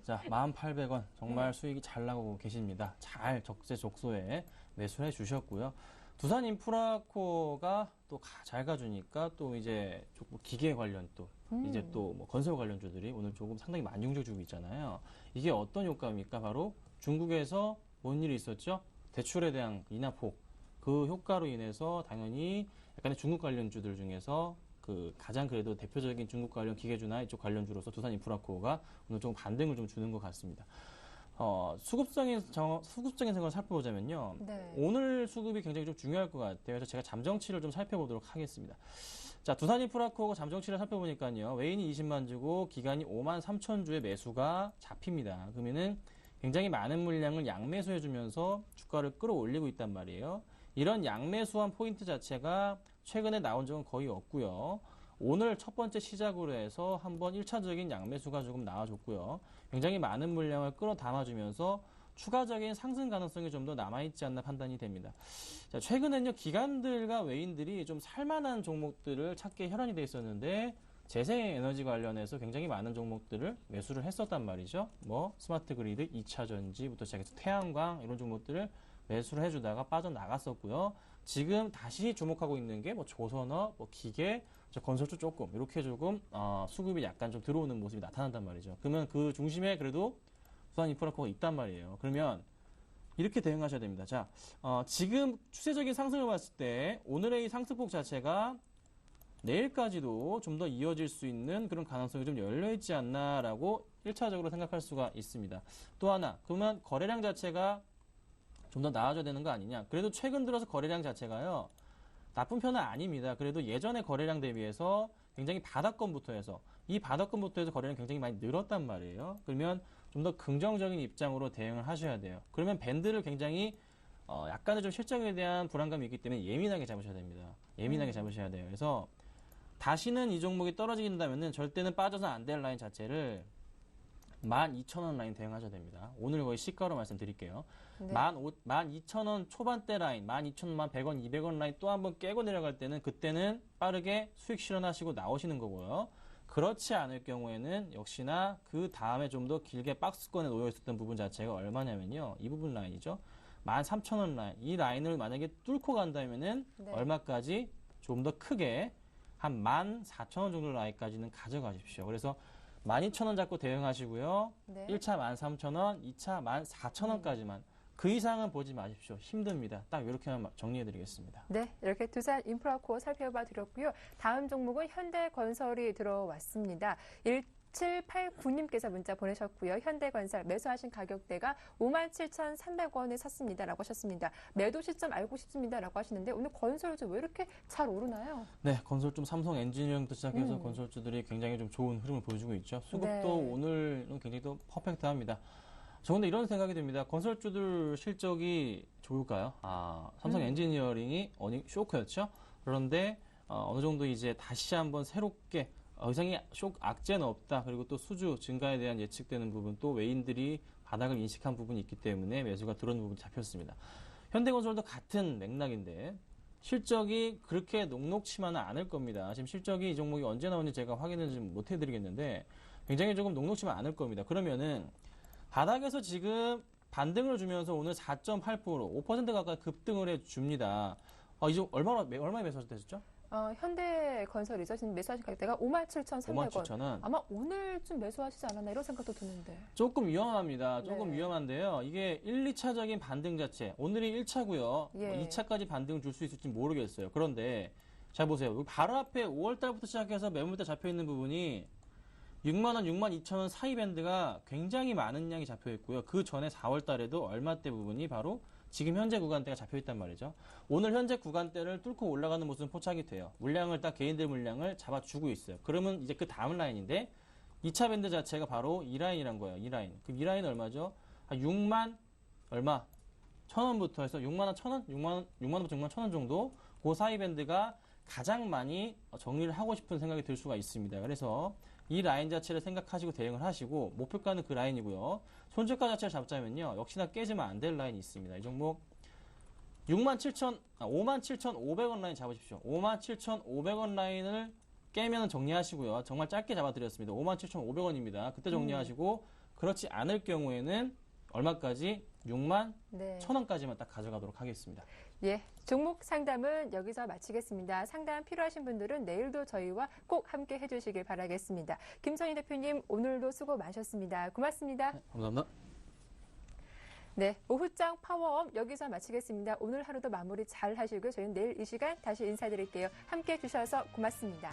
자, 1,800원 정말 수익이 잘 나고 계십니다. 잘 적재적소에 매수해 주셨고요. 두산 인프라코어가 또 잘 가주니까 또 이제 조금 기계 관련 또 이제 또 뭐 건설 관련주들이 오늘 조금 상당히 많이 움직여주고 있잖아요. 이게 어떤 효과입니까? 바로 중국에서 뭔 일이 있었죠? 대출에 대한 인하폭. 그 효과로 인해서 당연히 약간의 중국 관련주들 중에서 그 가장 그래도 대표적인 중국 관련 기계주나 이쪽 관련주로서 두산 인프라코어가 오늘 좀 반등을 좀 주는 것 같습니다. 수급적인 생각을 살펴보자면요. 네. 오늘 수급이 굉장히 좀 중요할 것 같아요. 그래서 제가 잠정치를 좀 살펴보도록 하겠습니다. 자, 두산 인프라코어가 잠정치를 살펴보니까요. 외인이 20만 주고 기간이 5만 3천 주의 매수가 잡힙니다. 그러면은 굉장히 많은 물량을 양매수해주면서 주가를 끌어올리고 있단 말이에요. 이런 양매수한 포인트 자체가 최근에 나온 적은 거의 없고요. 오늘 첫 번째 시작으로 해서 한번 1차적인 양매수가 조금 나와줬고요. 굉장히 많은 물량을 끌어 담아주면서 추가적인 상승 가능성이 좀 더 남아있지 않나 판단이 됩니다. 자, 최근엔요, 기관들과 외인들이 좀 살만한 종목들을 찾기에 혈안이 돼 있었는데, 재생에너지 관련해서 굉장히 많은 종목들을 매수를 했었단 말이죠. 뭐, 스마트 그리드, 2차 전지부터 시작해서 태양광, 이런 종목들을 매수를 해주다가 빠져나갔었고요. 지금 다시 주목하고 있는 게 뭐 조선업, 뭐 기계, 건설주 조금, 이렇게 조금, 수급이 약간 좀 들어오는 모습이 나타난단 말이죠. 그러면 그 중심에 그래도 부산 인프라코가 있단 말이에요. 그러면 이렇게 대응하셔야 됩니다. 자, 지금 추세적인 상승을 봤을 때 오늘의 이 상승폭 자체가 내일까지도 좀 더 이어질 수 있는 그런 가능성이 좀 열려있지 않나라고 1차적으로 생각할 수가 있습니다. 또 하나, 그러면 거래량 자체가 좀 더 나아져야 되는 거 아니냐. 그래도 최근 들어서 거래량 자체가요, 나쁜 편은 아닙니다. 그래도 예전의 거래량 대비해서 굉장히 바닥권부터 해서, 이 바닥권부터 해서 거래량이 굉장히 많이 늘었단 말이에요. 그러면 좀 더 긍정적인 입장으로 대응을 하셔야 돼요. 그러면 밴드를 굉장히 약간의 좀 실적에 대한 불안감이 있기 때문에 예민하게 잡으셔야 됩니다. 예민하게 잡으셔야 돼요. 그래서 다시는 이 종목이 떨어진다면은 절대는 빠져서 안 될 라인 자체를 12,000원 라인 대응하셔야 됩니다. 오늘 거의 시가로 말씀드릴게요. 네. 12,000원 초반대 라인, 12,000원, 100원, 200원 라인 또 한번 깨고 내려갈 때는 그때는 빠르게 수익 실현하시고 나오시는 거고요. 그렇지 않을 경우에는 역시나 그 다음에 좀 더 길게 박스권에 놓여 있었던 부분 자체가 얼마냐면요. 이 부분 라인이죠. 13,000원 라인. 이 라인을 만약에 뚫고 간다면은 네. 얼마까지 좀 더 크게 한 14,000원 정도 라인까지는 가져가십시오. 그래서 12,000원 잡고 대응하시고요. 네. 1차 13,000원, 2차 14,000원까지만. 그 이상은 보지 마십시오. 힘듭니다. 딱 이렇게만 정리해드리겠습니다. 네, 이렇게 두산 인프라코어 살펴봐 드렸고요. 다음 종목은 현대건설이 들어왔습니다. 1789님께서 문자 보내셨고요. 현대건설 매수하신 가격대가 57,300원에 샀습니다라고 하셨습니다. 매도 시점 알고 싶습니다라고 하시는데 오늘 건설주 왜 이렇게 잘 오르나요? 네, 건설주 삼성 엔지니어링부터 시작해서 건설주들이 굉장히 좀 좋은 흐름을 보여주고 있죠. 수급도 네. 오늘은 굉장히 또 퍼펙트합니다. 저 근데 이런 생각이 듭니다. 건설주들 실적이 좋을까요? 삼성 엔지니어링이 쇼크였죠. 그런데 어느 정도 이제 다시 한번 새롭게 이상의 악재는 없다. 그리고 또 수주 증가에 대한 예측되는 부분, 또 외인들이 바닥을 인식한 부분이 있기 때문에 매수가 들어오는 부분이 잡혔습니다. 현대건설도 같은 맥락인데 실적이 그렇게 녹록치만은 않을 겁니다. 지금 실적이 이 종목이 언제 나오는지 제가 확인을 좀 못 해드리겠는데 굉장히 조금 녹록치만 않을 겁니다. 그러면은 바닥에서 지금 반등을 주면서 오늘 4.8%, 5% 가까이 급등을 해줍니다. 이제 얼마에 매수하셨죠? 현대건설이죠. 지금 매수하신 가격대가 57,300원. 57,000원. 아마 오늘쯤 매수하시지 않았나 이런 생각도 드는데. 조금 위험합니다. 조금 네. 위험한데요. 이게 1, 2차적인 반등 자체. 오늘이 1차고요. 예. 2차까지 반등 줄 수 있을지 모르겠어요. 그런데 잘 보세요. 여기 바로 앞에 5월달부터 시작해서 매물대 잡혀있는 부분이 6만원, 62,000원 사이 밴드가 굉장히 많은 양이 잡혀있고요. 그 전에 4월달에도 얼마대 부분이 바로 지금 현재 구간대가 잡혀있단 말이죠. 오늘 현재 구간대를 뚫고 올라가는 모습은 포착이 돼요. 물량을 딱 개인들 물량을 잡아주고 있어요. 그러면 이제 그 다음 라인인데 2차 밴드 자체가 바로 이 라인이란 거예요. 이 라인. 그럼 이 라인은 얼마죠? 6만 얼마? 1,000원부터 해서 6만원 1,000원? 6만원부터 6만 1,000원 정도 그 사이 밴드가 가장 많이 정리를 하고 싶은 생각이 들 수가 있습니다. 그래서 이 라인 자체를 생각하시고 대응을 하시고 목표가는 그 라인이고요. 손절가 자체를 잡자면요. 역시나 깨지면 안 될 라인이 있습니다. 이 종목 57,500원 라인 잡으십시오. 57,500원 라인을 깨면 정리하시고요. 정말 짧게 잡아드렸습니다. 57,500원입니다. 그때 정리하시고 그렇지 않을 경우에는 얼마까지? 6만 네. 1,000원까지만 딱 가져가도록 하겠습니다. 예, 종목 상담은 여기서 마치겠습니다. 상담 필요하신 분들은 내일도 저희와 꼭 함께 해주시길 바라겠습니다. 김선희 대표님 오늘도 수고 많으셨습니다. 고맙습니다. 네, 감사합니다. 네, 오후장 파워업 여기서 마치겠습니다. 오늘 하루도 마무리 잘 하시고요. 저희는 내일 이 시간 다시 인사드릴게요. 함께해 주셔서 고맙습니다.